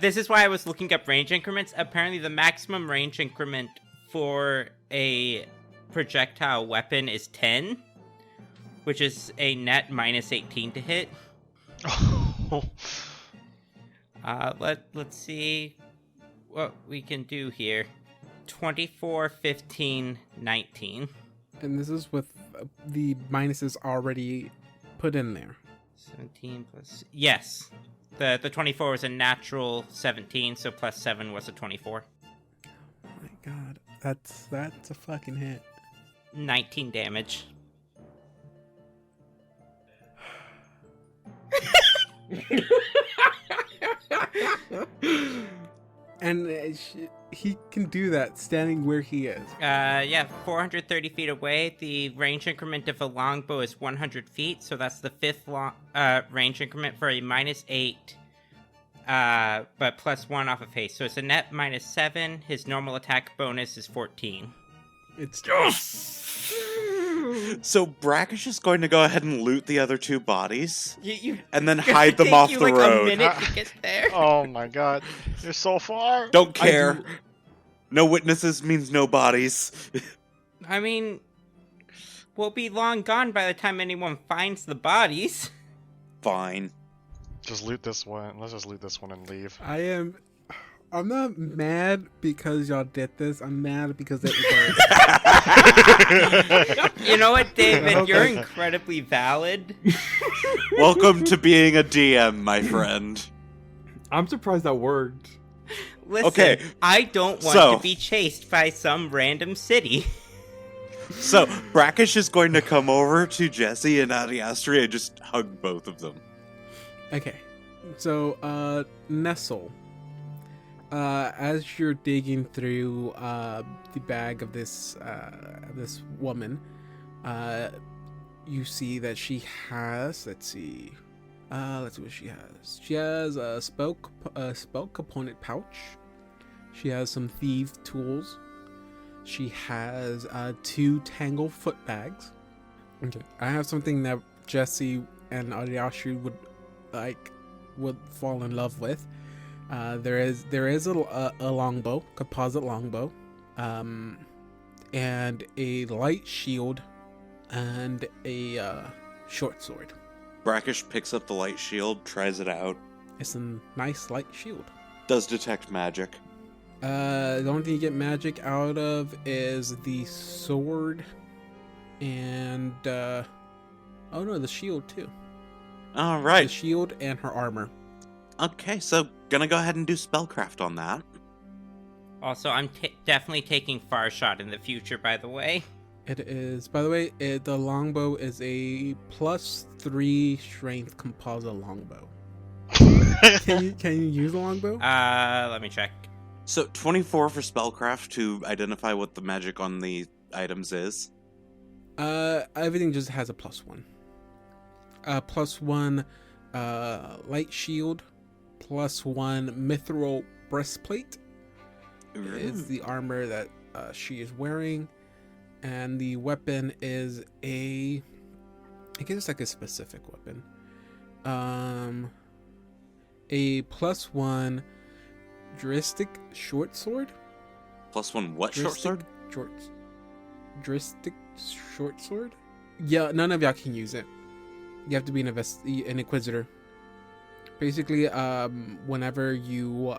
This is why I was looking up range increments. Apparently, the maximum range increment for a projectile weapon is 10, which is a net -18 to hit. Let's see what we can do here. 24, 15, 19. And this is with the minuses already put in there. 17 plus... Yes. The 24 was a natural 17, so +7 was a 24. Oh my god, that's a fucking hit. 19 damage. And he can do that standing where he is. Yeah, 430 feet away. The range increment of a longbow is 100 feet, so that's the fifth range increment for a -8, but +1 off of haste. So it's a net -7. His normal attack bonus is 14. It's So Brackish is going to go ahead and loot the other two bodies, You and then hide them off the like road. a minute to get there. Oh my god, you're so far. Don't care. No witnesses means no bodies. I mean, we'll be long gone by the time anyone finds the bodies. Fine. Just loot this one. Let's just loot this one and leave. I'm not mad because y'all did this. I'm mad because it worked. You know what, David? Okay. You're incredibly valid. Welcome to being a DM, my friend. I'm surprised that worked. Listen, Okay, I don't want so- to be chased by some random city. So Brackish is going to come over to Jesse and Adiastri and just hug both of them. Okay, so Nestle, as you're digging through the bag of this woman, you see that she has. Let's see what she has. She has a spell component pouch. She has some thief tools. She has 2 tangle foot bags. Okay, I have something that Jesse and Ariashi would fall in love with. There is a longbow, composite longbow, and a light shield, and a short sword. Brackish picks up the light shield, tries it out. It's a nice light shield. Does detect magic. The only thing you get magic out of is the sword, and oh no, the shield too. All The right. shield and her armor. Okay, so gonna go ahead and do spellcraft on that. Also, I'm definitely taking Far Shot in the future, by the way. It is, by the way, the longbow is a +3 strength composite longbow. Can you use a longbow? Let me check. So 24 for spellcraft to identify what the magic on the items is. Everything just has a +1. +1 light shield, +1 mithril breastplate is the armor that she is wearing, and the weapon is I guess it's like a specific weapon. A +1 Dristic short sword. +1 what short sword? Dristic short sword? Yeah, none of y'all can use it. You have to be an inquisitor. Basically, whenever you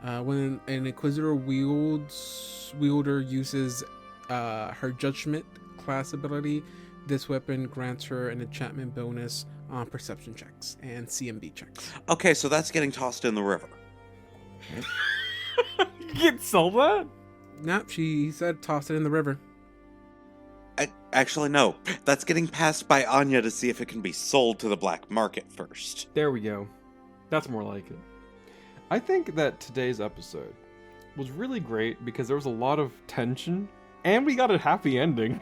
when an inquisitor wielder uses her judgment class ability, this weapon grants her an enchantment bonus on perception checks and CMB checks. Okay, so that's getting tossed in the river. You can sell that? Nope, he said toss it in the river. Actually, no. That's getting passed by Anya to see if it can be sold to the black market first. There we go. That's more like it. I think that today's episode was really great because there was a lot of tension and we got a happy ending.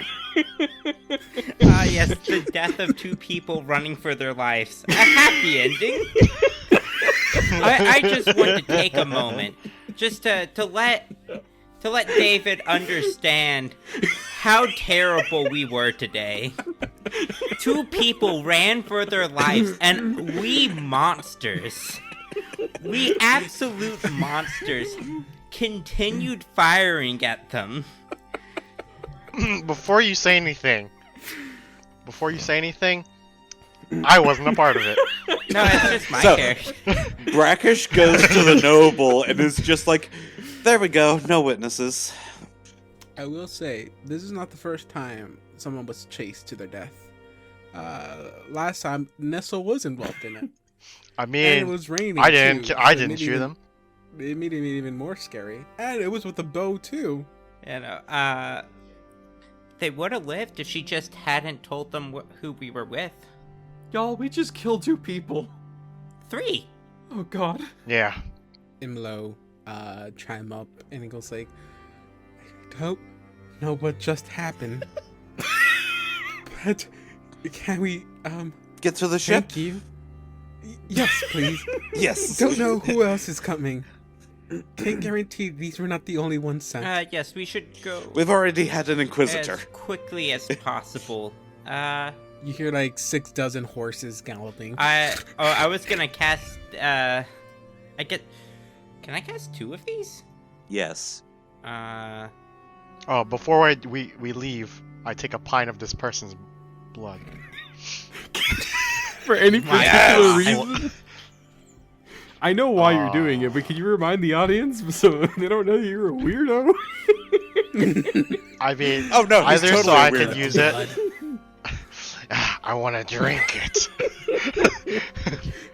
Yes, the death of 2 people running for their lives. A happy ending. I just want to take a moment just to let David understand how terrible we were today. 2 people ran for their lives, and we monsters, we absolute monsters, continued firing at them. Before you say anything, I wasn't a part of it. No, it's just my So- character. Brackish goes to the noble and is just like, there we go, no witnesses. I will say, this is not the first time someone was chased to their death. Last time, Nestle was involved in it. I And it mean, was raining. I didn't too, I so it didn't made shoot it them. It made it even more scary. And it was with a bow, too. You know, they would have lived if she just hadn't told them who we were with. Y'all, we just killed 2 people. 3. Oh god. Yeah. Imlo chime up and he goes like, I don't know what just happened. But can we Get to the ship? thank you? Yes, please. Yes. Don't know who else is coming. Can't guarantee these were not the only ones sent. Yes, we should go We've already had an Inquisitor. as quickly as possible. You hear like 6 dozen horses galloping. I was gonna cast, can I cast 2 of these? Yes. Oh, before we leave, I take a pint of this person's blood. For any My particular God. reason? I know why you're doing it, but can you remind the audience so they don't know you're a weirdo? I mean, Oh, no, he's either totally so I a can weirdo. use it. I want to drink it.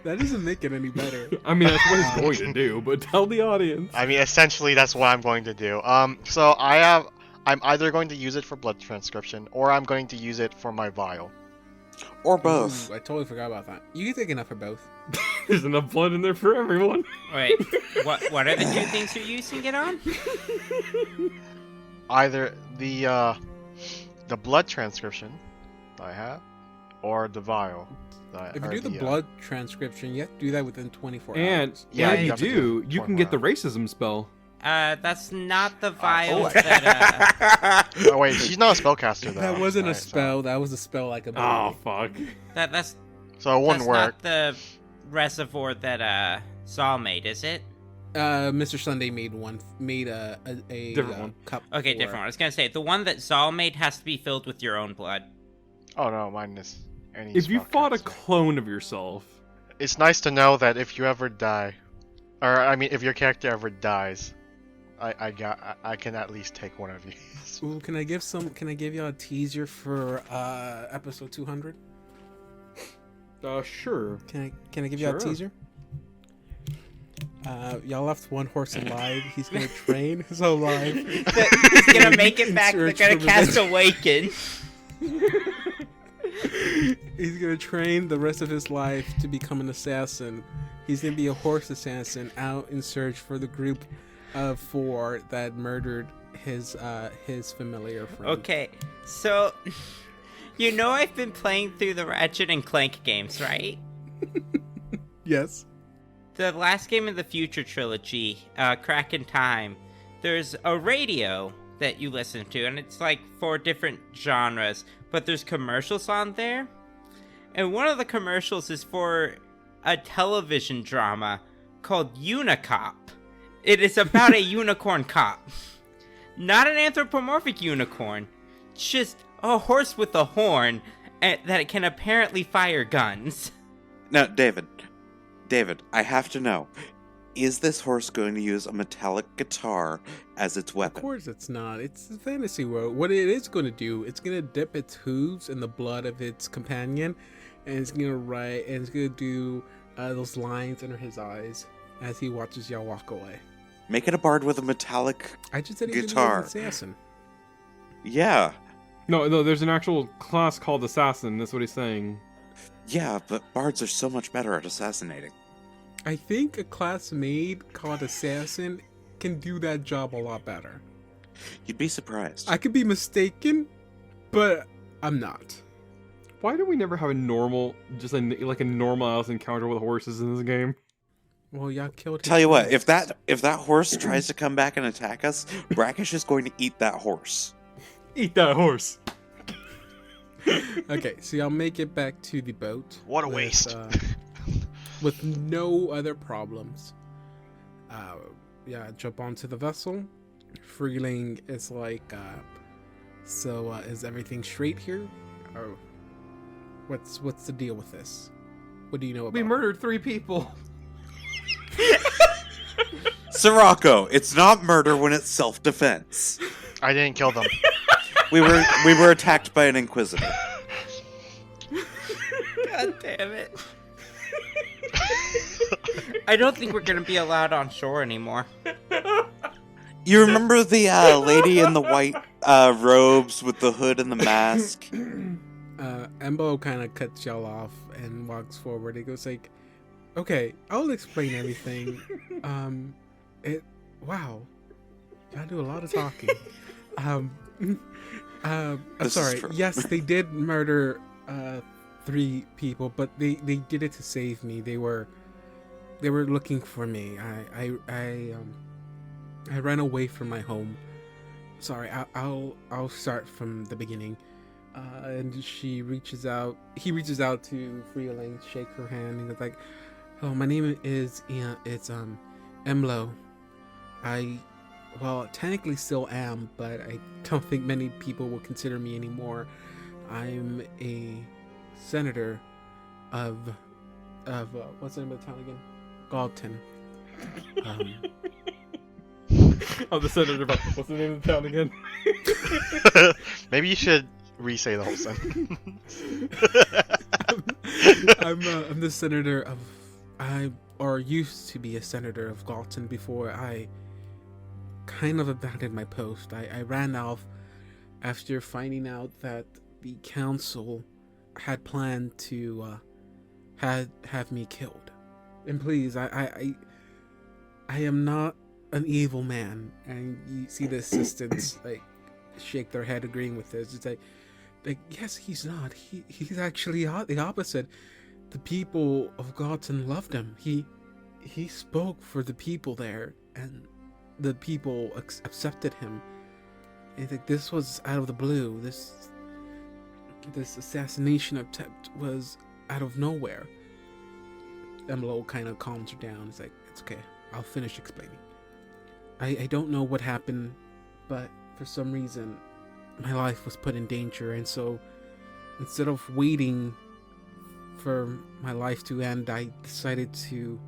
That doesn't make it any better. I mean, that's what he's going to do, but tell the audience. I mean, essentially, that's what I'm going to do. So I'm either going to use it for blood transcription, or I'm going to use it for my vial. Or both. Ooh, I totally forgot about that. You can take enough for both. There's enough blood in there for everyone. Wait, what are the 2 things you're using it on? Either the blood transcription that I have, or the vial. If you do the blood transcription, you have to do that within 24 And hours. Yeah, when you you have to do do, it you can get the 24 racism spell. That's not the vial Oh. that, Oh wait, she's not a spellcaster though. That wasn't a Right, so- spell. That was a spell like a Oh, fuck. that's So it wouldn't that's work. not the reservoir that, Saul made, is it? Mr. Sunday made a Different one. cup. Okay, for- different one. I was gonna say, the one that Saul made has to be filled with your own blood. Oh no, mine is any. If you fought a spellcaster. clone of yourself, It's nice to know that if you ever die, or I mean, if your character ever dies, I can at least take one of these. Ooh, can I give y'all a teaser for episode 200? sure. Can I give y'all a Sure. teaser? Y'all left one horse alive. He's gonna train his whole life. He's gonna make it back. They're Search gonna for cast revenge. Awaken. He's gonna train the rest of his life to become an assassin. He's gonna be a horse assassin out in search for the group of 4 that murdered his familiar friend. Okay, so you know I've been playing through the Ratchet and Clank games, right? Yes. The last game in the Future trilogy, Crack in Time, there's a radio that you listen to, and it's like 4 different genres, but there's commercials on there. And one of the commercials is for a television drama called Unicop. It is about a unicorn cop. Not an anthropomorphic unicorn, just a horse with a horn that can apparently fire guns. Now, David, I have to know. Is this horse going to use a metallic guitar as its Of weapon? course it's not. It's a fantasy world. What it is going to do, it's going to dip its hooves in the blood of its companion, and it's going to write, and it's going to do those lines under his eyes as he watches y'all walk away. Make it a bard with a metallic... I just said he's Guitar. going to be an assassin. Yeah. No, there's an actual class called Assassin. That's what he's saying. Yeah, but bards are so much better at assassinating. I think a class made called assassin can do that job a lot better. You'd be surprised. I could be mistaken, but I'm not. Why do we never have a normal, just a normal ass encounter with horses in this game? Well, y'all killed him. Tell you what, if that horse tries to come back and attack us, Brackish is going to eat that horse. Eat that horse. Okay, so y'all make it back to the boat. What a with, waste. With no other problems. Yeah, jump onto the vessel. Freeling is like, so is everything straight here? Or what's the deal with this? What do you know about We it? murdered 3 people. Sirocco, it's not murder when it's self-defense. I didn't kill them. We were attacked by an Inquisitor. God damn it. I don't think we're gonna be allowed on shore anymore. You remember the lady in the white robes with the hood and the mask? Embo kind of cuts y'all off and walks forward. He goes like, "Okay, I'll explain everything." Wow, y'all do a lot of talking. I'm sorry. Yes, they did murder 3 people, but they did it to save me. They were looking for me. I ran away from my home. Sorry, I'll start from the beginning. And he reaches out to Freeling, shake her hand, and goes like, "Oh, my name is Emlo. Well, technically still am, but I don't think many people will consider me anymore. I'm a senator of what's the name of the town again? Galton. I'm the senator of what's the name of the town again? Maybe you should re-say the whole sentence. I'm the senator of used to be a senator of Galton before I kind of abandoned my post. I ran off after finding out that the council had planned to have me killed. And please, I am not an evil man. And you see the assistants like shake their head agreeing with this. It's like yes, he's not. He's actually the opposite. The people of Galton loved him. He spoke for the people there, and the people accepted him. I think this was out of the blue. This assassination attempt was out of nowhere. Emlo kind of calms her down. It's like, it's okay. I'll finish explaining. I don't know what happened, but for some reason, my life was put in danger, and so instead of waiting for my life to end, I decided to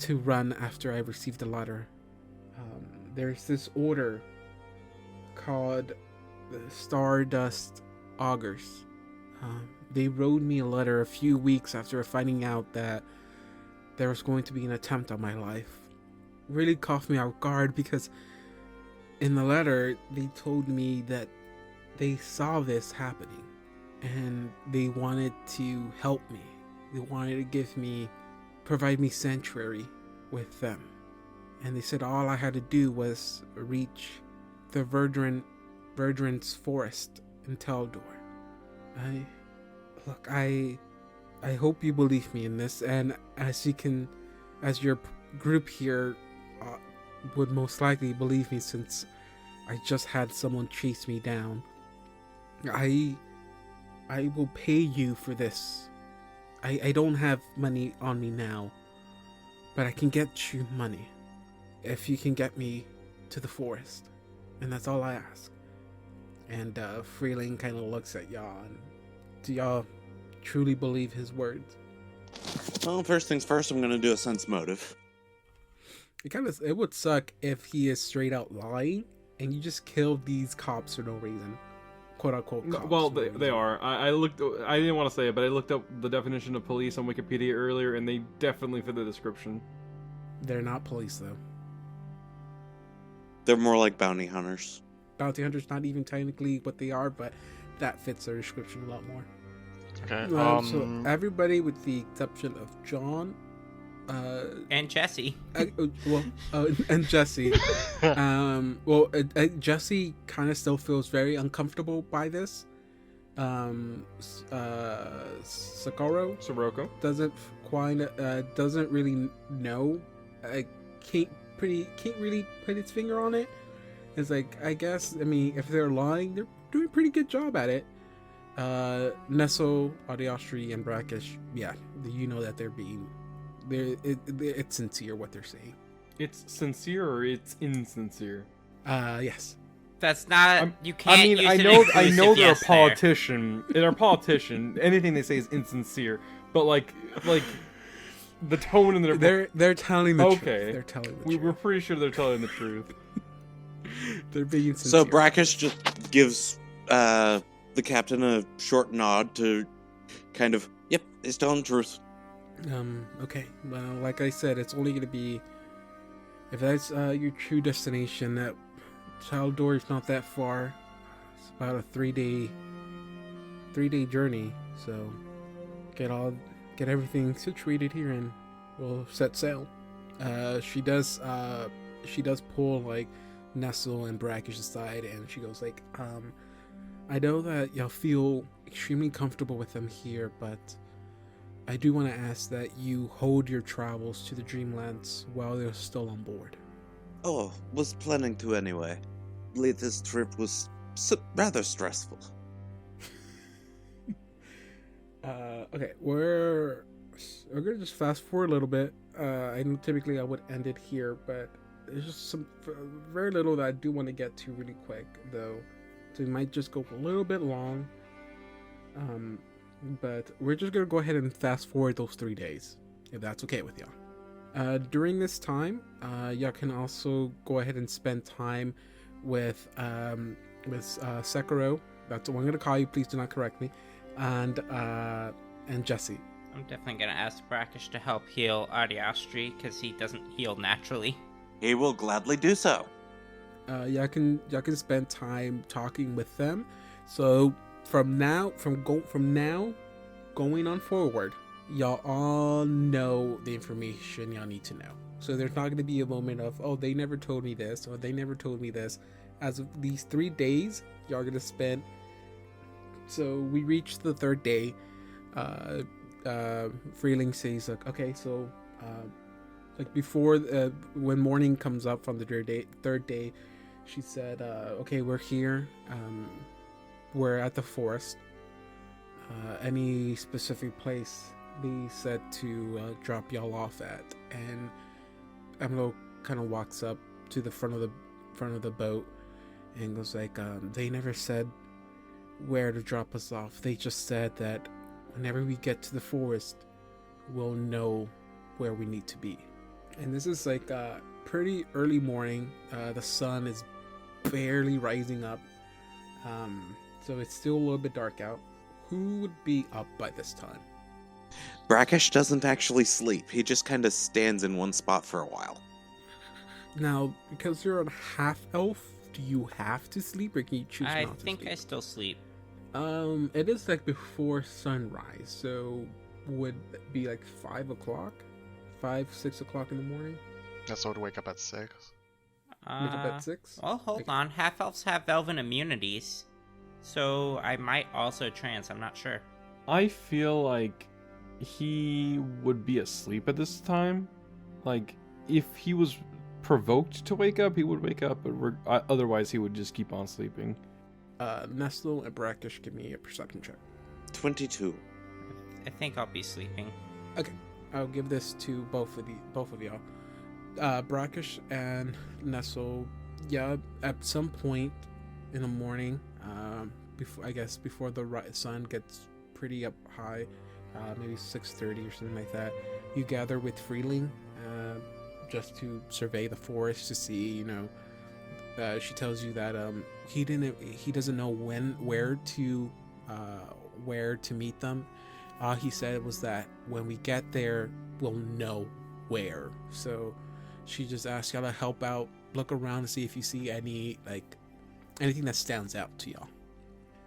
run after I received a letter. There's this order called the Stardust Augurs. They wrote me a letter a few weeks after finding out that there was going to be an attempt on my life. Really caught me off guard because in the letter they told me that they saw this happening and they wanted to help me. They wanted to provide me sanctuary with them. And they said all I had to do was reach the Verdurant's forest in Teldor. I hope you believe me in this, and as your group here would most likely believe me since I just had someone chase me down. I will pay you for this. I don't have money on me now, but I can get you money if you can get me to the forest, and that's all I ask. And Freeling kind of looks at y'all, and do y'all truly believe his words? Well, first things first, I'm gonna do a sense motive. It would suck if he is straight out lying and you just killed these cops for no reason, quote unquote cops. Well, they are. I didn't want to say it, but I looked up the definition of police on Wikipedia earlier, and they definitely fit the description. They're not police though. They're more like bounty hunters. Bounty hunters, not even technically what they are, but that fits their description a lot more. Okay. So everybody with the exception of John, and Jesse. And Jesse. Jesse kind of still feels very uncomfortable by this. Sirocco doesn't really know. Can't really put its finger on it. It's like, I guess, if they're lying, they're doing a pretty good job at it. Nestle, Audiostri, and Brackish, yeah, you know that it's sincere what they're saying. It's sincere or it's insincere? Yes. That's not. You can't. Use I an know inclusive they're yes a politician. They're a politician. Anything they say is insincere. But like the tone in their they're telling the truth. Okay. They're telling the We're truth. pretty sure they're telling the truth. They're being sincere. So Brackish just gives the captain a short nod to kind of, yep, he's telling the truth. Okay. Well, like I said, it's only gonna be, if that's your true destination, that Teldor is not that far. It's about a 3-day 3-day journey, so get everything situated here and we'll set sail. She does pull like Nestle and Brackish aside, and she goes like, I know that y'all feel extremely comfortable with them here, but I do want to ask that you hold your travels to the Dreamlands while they're still on board. Oh, was planning to anyway. Latest trip was rather stressful. Okay, we're gonna just fast forward a little bit. I know typically I would end it here, but there's just some very little that I do want to get to really quick, though. So we might just go a little bit long. But we're just gonna go ahead and fast forward those 3 days, if that's okay with y'all. During this time, y'all can also go ahead and spend time with Sekiro. That's what I'm gonna call you. Please do not correct me. And Jesse. I'm definitely gonna ask Brackish to help heal Ariastri because he doesn't heal naturally. He will gladly do so. Y'all can spend time talking with them. So from now going on forward, y'all all know the information y'all need to know. So there's not going to be a moment of, oh, they never told me this, or they never told me this. As of these 3 days, y'all are going to spend. So we reach the 3rd day. Freeling says, like, okay, so like before, when morning comes up from the 3rd day, she said, okay, we're here. We're at the forest. Any specific place they said to drop y'all off at? And Emilo kind of walks up to the front of the boat and goes like, they never said where to drop us off. They just said that whenever we get to the forest, we'll know where we need to be. And this is like pretty early morning. The sun is barely rising up, so it's still a little bit dark out. Who would be up by this time? Brackish doesn't actually sleep. He just kind of stands in one spot for a while. Now, because you're a half elf, do you have to sleep, or can you choose not to sleep? I think I still sleep. It is like before sunrise, so would it be like 5 o'clock, 6 o'clock in the morning? That's so to wake up at 6. Wake up at 6? Well, hold on. Half elves have elven immunities, so I might also trance. I'm not sure. I feel like he would be asleep at this time. Like, if he was provoked to wake up, he would wake up, but otherwise he would just keep on sleeping. Nestle and Brackish, give me a perception check. 22. I think I'll be sleeping. Okay, I'll give this to both of y'all. Brackish and Nestle, yeah, at some point in the morning, before the sun gets pretty up high, maybe 6:30 or something like that, you gather with Freeling, just to survey the forest to see, she tells you that he doesn't know where to meet them. All he said was that when we get there, we'll know where. So she just asked y'all to help out, look around to see if you see anything that stands out to y'all.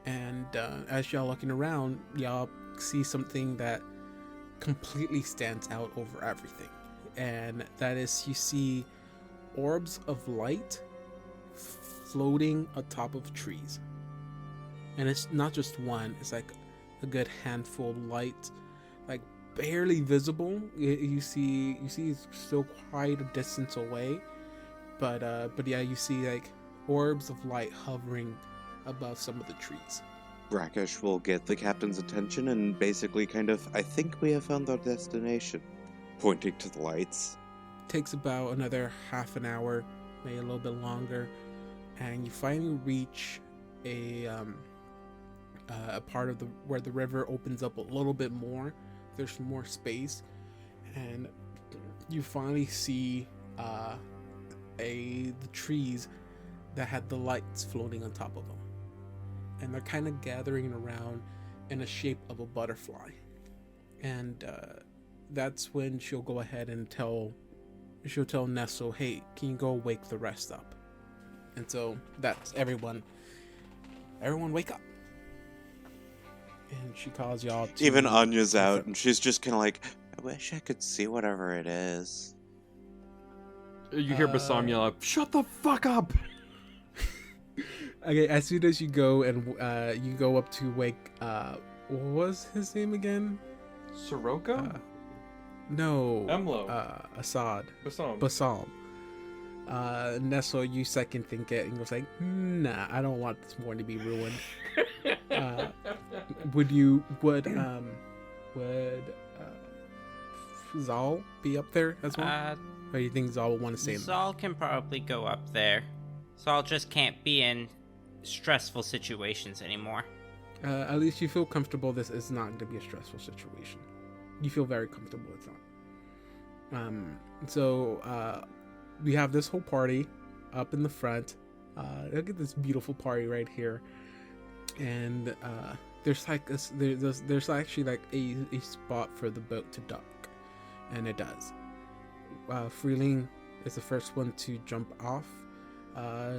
And as y'all looking around, y'all see something that completely stands out over everything, and that is, you see orbs of light floating atop of trees. And it's not just one, it's like a good handful of light, like barely visible. You see it's still quite a distance away, but yeah, you see like orbs of light hovering above some of the trees. Brackish will get the captain's attention and basically I think we have found our destination, pointing to the lights. Takes about another half an hour, maybe a little bit longer, and you finally reach a part of where the river opens up a little bit more. There's more space, and you finally see the trees that had the lights floating on top of them, and they're kind of gathering around in the shape of a butterfly. And that's when she'll go ahead and tell Nestle, hey, can you go wake the rest up? And so that's everyone wake up. and she calls y'all to... Even Anya's out, and she's just kind of like, I wish I could see whatever it is. You hear Basam yell out, "Shut the fuck up!" Okay, as soon as you go and you go up to wake, what was his name again? Soroka? No. Emlo. Assad. Basam. Basam. Nestle, you second think it and goes like, nah, I don't want this morning to be ruined. Would Zal be up there as well? Or do you think Zal will want to stay in there? Zal can probably go up there. Zal just can't be in stressful situations anymore. At least you feel comfortable this is not going to be a stressful situation. You feel very comfortable it's not. So we have this whole party up in the front. Look at this beautiful party right here. And there's like this, there's actually like a spot for the boat to dock. And it does. Freeling is the first one to jump off.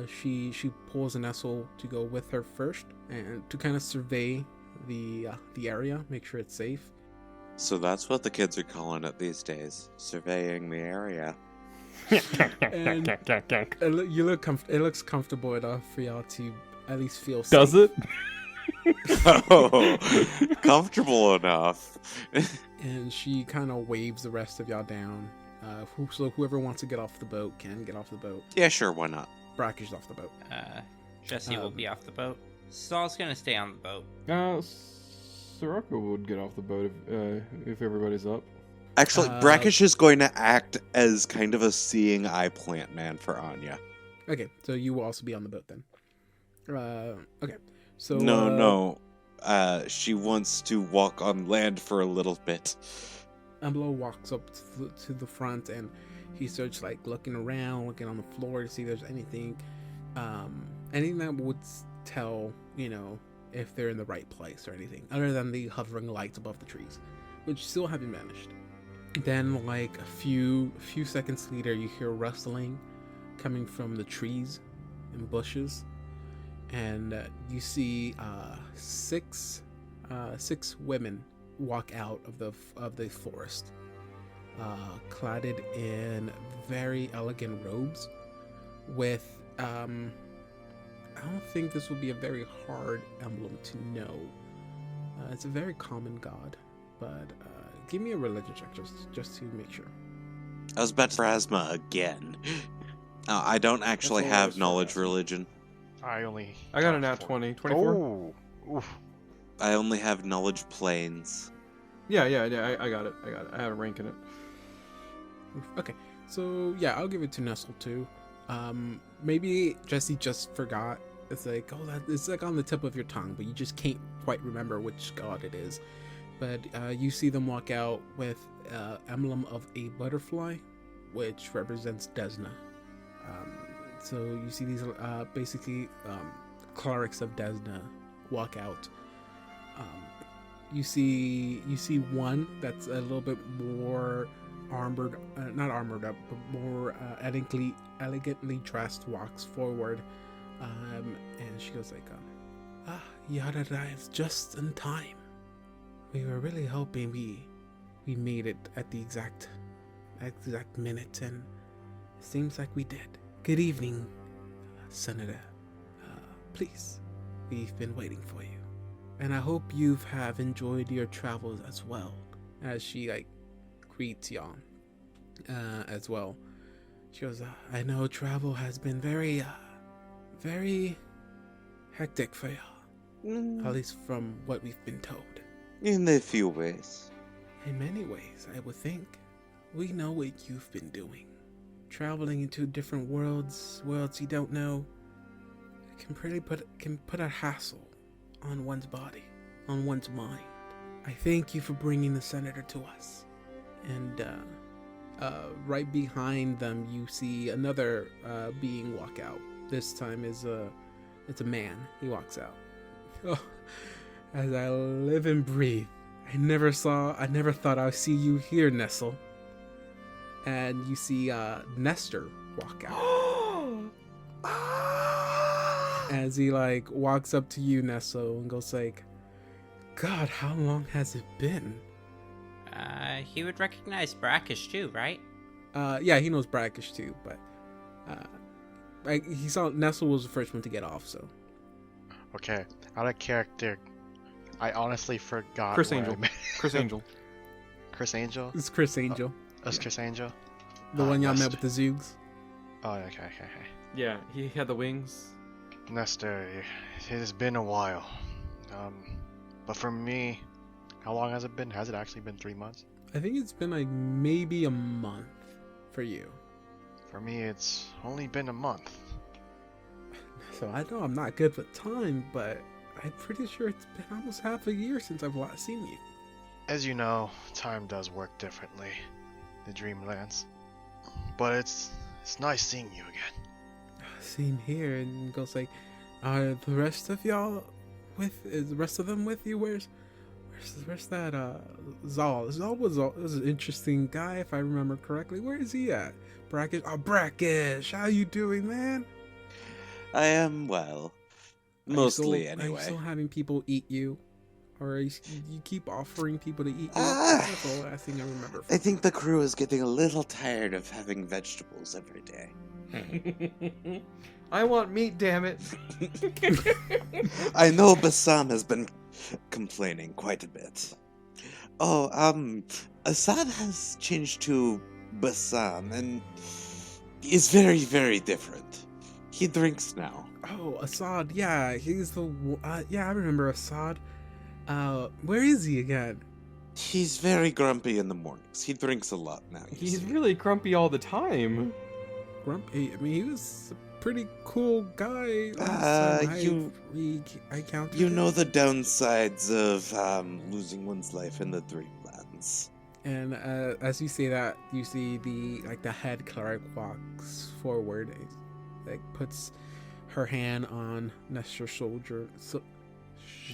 She pulls Nestle to go with her first and to kind of survey the area, make sure it's safe. So that's what the kids are calling it these days, surveying the area. And it looks comfortable enough for y'all to at least feel safe. Does it? Oh, comfortable enough. And she kind of waves the rest of y'all down. So whoever wants to get off the boat can get off the boat. Yeah, sure, why not? Brackish off the boat. Jesse will be off the boat. Zal's gonna stay on the boat. Soroka would get off the boat if everybody's up. Actually, Brackish is going to act as kind of a seeing eye plant man for Anya. Okay, so you will also be on the boat then. Okay, so... No. She wants to walk on land for a little bit. Emblo walks up to the front and he starts like looking around, looking on the floor to see if there's anything that would tell, if they're in the right place or anything, other than the hovering lights above the trees, which still haven't vanished. Then, like a few seconds later, you hear rustling coming from the trees and bushes, and you see six women walk out of the forest, cladded in very elegant robes with I don't think this would be a very hard emblem to know. It's a very common god, but give me a religion check just to make sure. I was about to Phrasma again. I don't actually have knowledge religion. I got a nat 20. 24? Oh, oof. I only have knowledge planes. Yeah, I got it. I have a rank in it. Okay, so yeah, I'll give it to Nestle too. Maybe Jesse just forgot. It's like, it's like on the tip of your tongue, but you just can't quite remember which god it is. But you see them walk out with emblem of a butterfly, which represents Desna. So you see these basically clerics of Desna walk out. You see one that's a little bit more armored, not armored up, but more elegantly dressed, walks forward, and she goes like, you had arrived just in time. We were really hoping we made it at the exact minute, and it seems like we did. Good evening, Senator. Please, we've been waiting for you, and I hope you have enjoyed your travels as well. As she greets y'all as well. She goes, I know travel has been very hectic for y'all, at least from what we've been told. In a few ways. In many ways, I would think. We know what you've been doing. Traveling into different worlds you don't know, can put a hassle on one's body, on one's mind. I thank you for bringing the senator to us. And right behind them, you see another being walk out. This time it's a man. He walks out. Oh, as I live and breathe, I never thought I'd see you here, Nestle. And you see Nestor walk out. As he walks up to you, Nestle, and goes like, God, how long has it been? He would recognize Brackish too, right? Yeah, he knows Brackish too, but he saw Nestle was the first one to get off, so. Okay, out of character, I honestly forgot. Chris where Angel. I met- Chris Angel. Chris Angel? It's Chris Angel, That's Chris Angel? the one y'all met Nestor. with the Zoogs. Oh, okay. Yeah, he had the wings. Nestor, it has been a while. But for me, how long has it been? Has it actually been 3 months? I think it's been like maybe a month for you. For me, it's only been a month. So I know I'm not good with time, but I'm pretty sure it's been almost half a year since I've last seen you. As you know, time does work differently. The Dreamlands. But it's nice seeing you again. Same here, and he goes like, "Are the rest of y'all is the rest of them with you? Where's that Zal? Zal was an interesting guy, if I remember correctly. Where is he at? Brackish? Oh, Brackish, how you doing, man? I am well. Mostly, Are you anyway. still having people eat you? Or you keep offering people to eat you? Ah. That's the last thing I remember. I think the crew is getting a little tired of having vegetables every day. I want meat, damn it. I know Bassam has been complaining quite a bit. Oh, Assad has changed to Bassam and is very, very different. He drinks now. Oh, Assad, yeah, he's the yeah, I remember Assad. Where is he again? He's very grumpy in the mornings. He drinks a lot now. you He's see. really grumpy all the time. Grumpy. I mean, he was a pretty cool guy. I counted. You know the downsides of losing one's life in the Dreamlands. And as you say that, you see the head cleric walks forward, and, like puts her hand on Nestor's shoulder.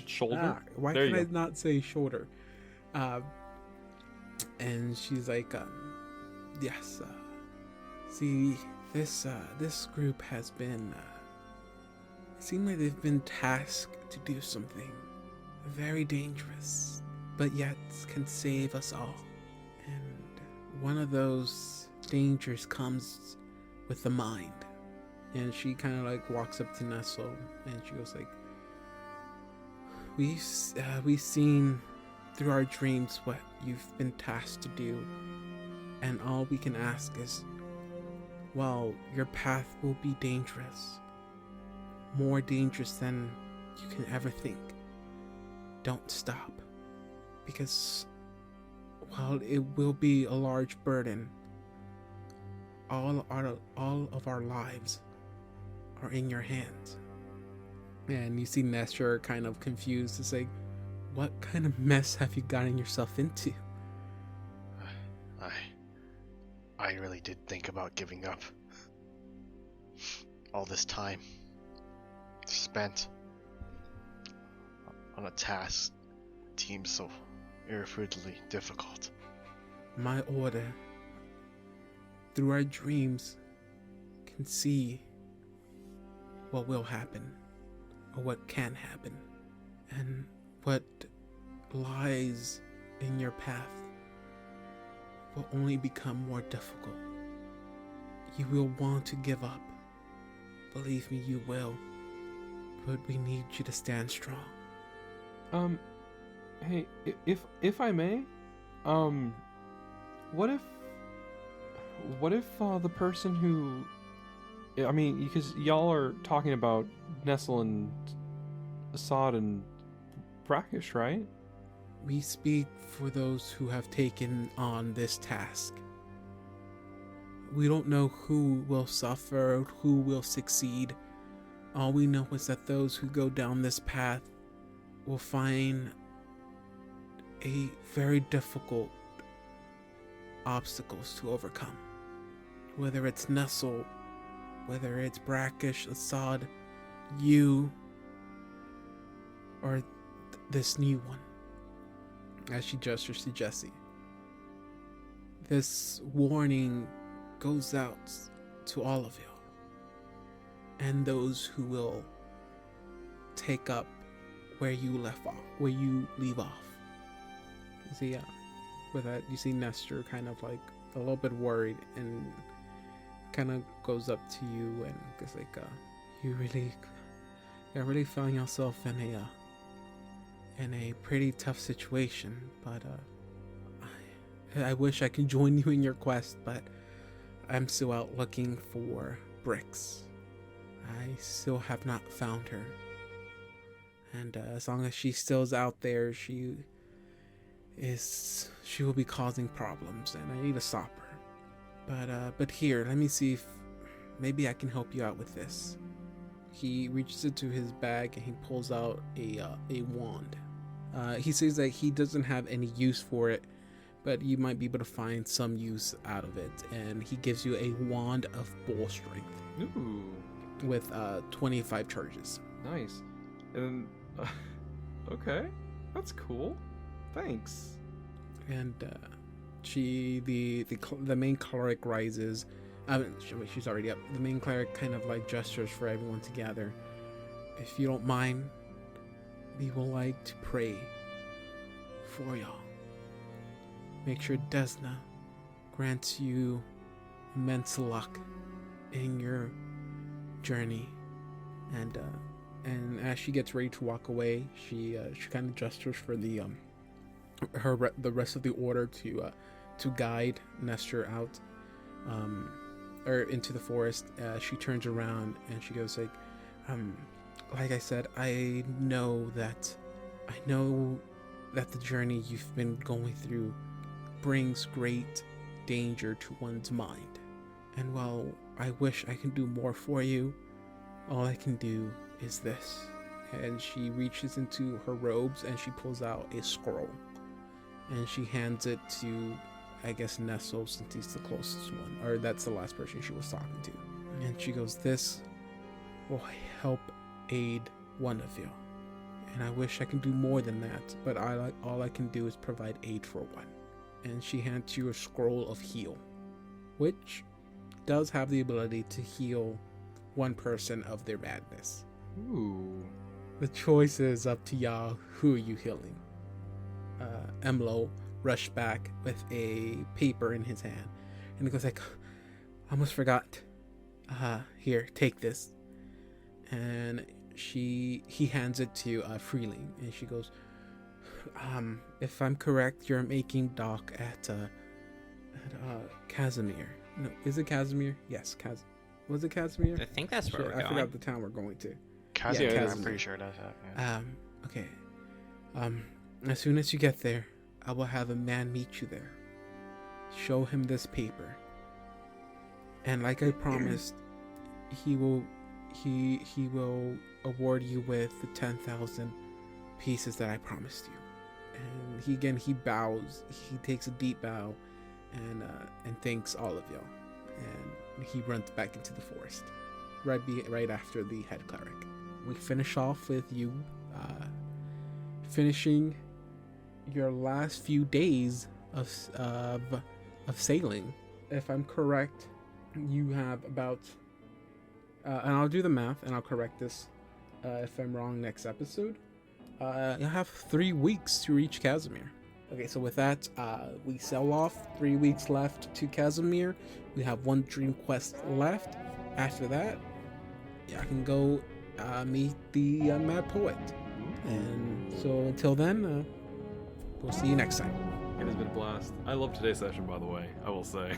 Shoulder? Why There can you I go. not say shoulder? And she's like, yes. See, this group has been. It seems like they've been tasked to do something very dangerous, but yet can save us all. And one of those dangers comes with the mind. And she kind of like walks up to Nestle, and she goes like, We've seen through our dreams what you've been tasked to do, and all we can ask is, well, your path will be dangerous, more dangerous than you can ever think. Don't stop, because while it will be a large burden, all of our lives are in your hands. And you see Nestor kind of confused. It's like, what kind of mess have you gotten yourself into? I really did think about giving up. All this time spent on a task seems so irrefutably difficult. My order, through our dreams, can see what will happen, or what can happen, and what lies in your path will only become more difficult. You will want to give up. Believe me, you will. But we need you to stand strong. Hey, if I may, what if the person who, I mean, because y'all are talking about Nestle and Assad and Brackish, right? We speak for those who have taken on this task. We don't know who will suffer, who will succeed. All we know is that those who go down this path will find a very difficult obstacles to overcome. Whether it's Nestle, whether it's Brackish, Assad, you, or this new one. As she gestures to Jesse. This warning goes out to all of you, and those who will take up where you left off, where you leave off. You see, with that, you see Nestor kind of like a little bit worried and kind of goes up to you and goes like, you really found yourself in a pretty tough situation, but I wish I could join you in your quest, but I'm still out looking for Bricks. I still have not found her, and as long as she still's out there, she will be causing problems, and I need to stop her. But here, let me see if maybe I can help you out with this. He reaches into his bag and he pulls out a wand. He says that he doesn't have any use for it, but you might be able to find some use out of it. And he gives you a wand of bull strength. Ooh. With 25 charges. Nice. And okay, that's cool. Thanks. And the main cleric rises. She's already up. The main cleric kind of like gestures for everyone to gather. If you don't mind, we would like to pray for y'all. Make sure Desna grants you immense luck in your journey. And as she gets ready to walk away, she kind of gestures for the rest of the order to guide Nestor out or into the forest. She turns around and she goes like I said, I know that the journey you've been going through brings great danger to one's mind, and while I wish I can do more for you, all I can do is this. And she reaches into her robes and she pulls out a scroll and she hands it to, I guess, Nestle, since he's the closest one, or that's the last person she was talking to. And she goes, this will help aid one of you, and I wish I can do more than that, but all I can do is provide aid for one. And she hands you a scroll of heal, which does have the ability to heal one person of their madness. Ooh. The choice is up to y'all. Who are you healing? Emlo rushed back with a paper in his hand, and he goes like, I almost forgot. Here, take this. And he hands it to Freeling, and she goes, if I'm correct, you're making dock at Casimir. No, is it Casimir? Yes, was it Casimir? I think that's where we're going. I forgot the town we're going to. Casimir, Yeah, I'm Casimir. pretty sure it does that. Yeah. Okay. As soon as you get there, I will have a man meet you there. Show him this paper. And like I promised, he will award you with the 10,000 pieces that I promised you. And he bows. He takes a deep bow and thanks all of y'all. And he runs back into the forest. Right after the head cleric. We finish off with you finishing your last few days of sailing. If I'm correct, you have about and I'll do the math and I'll correct this if I'm wrong next episode. You'll have 3 weeks to reach Casimir. Okay, so with that, we sail off. 3 weeks left to Casimir. We have 1 dream quest left. After that, I can go meet the Mad Poet. And so until then, we'll see you next time. It has been a blast. I love today's session, by the way, I will say.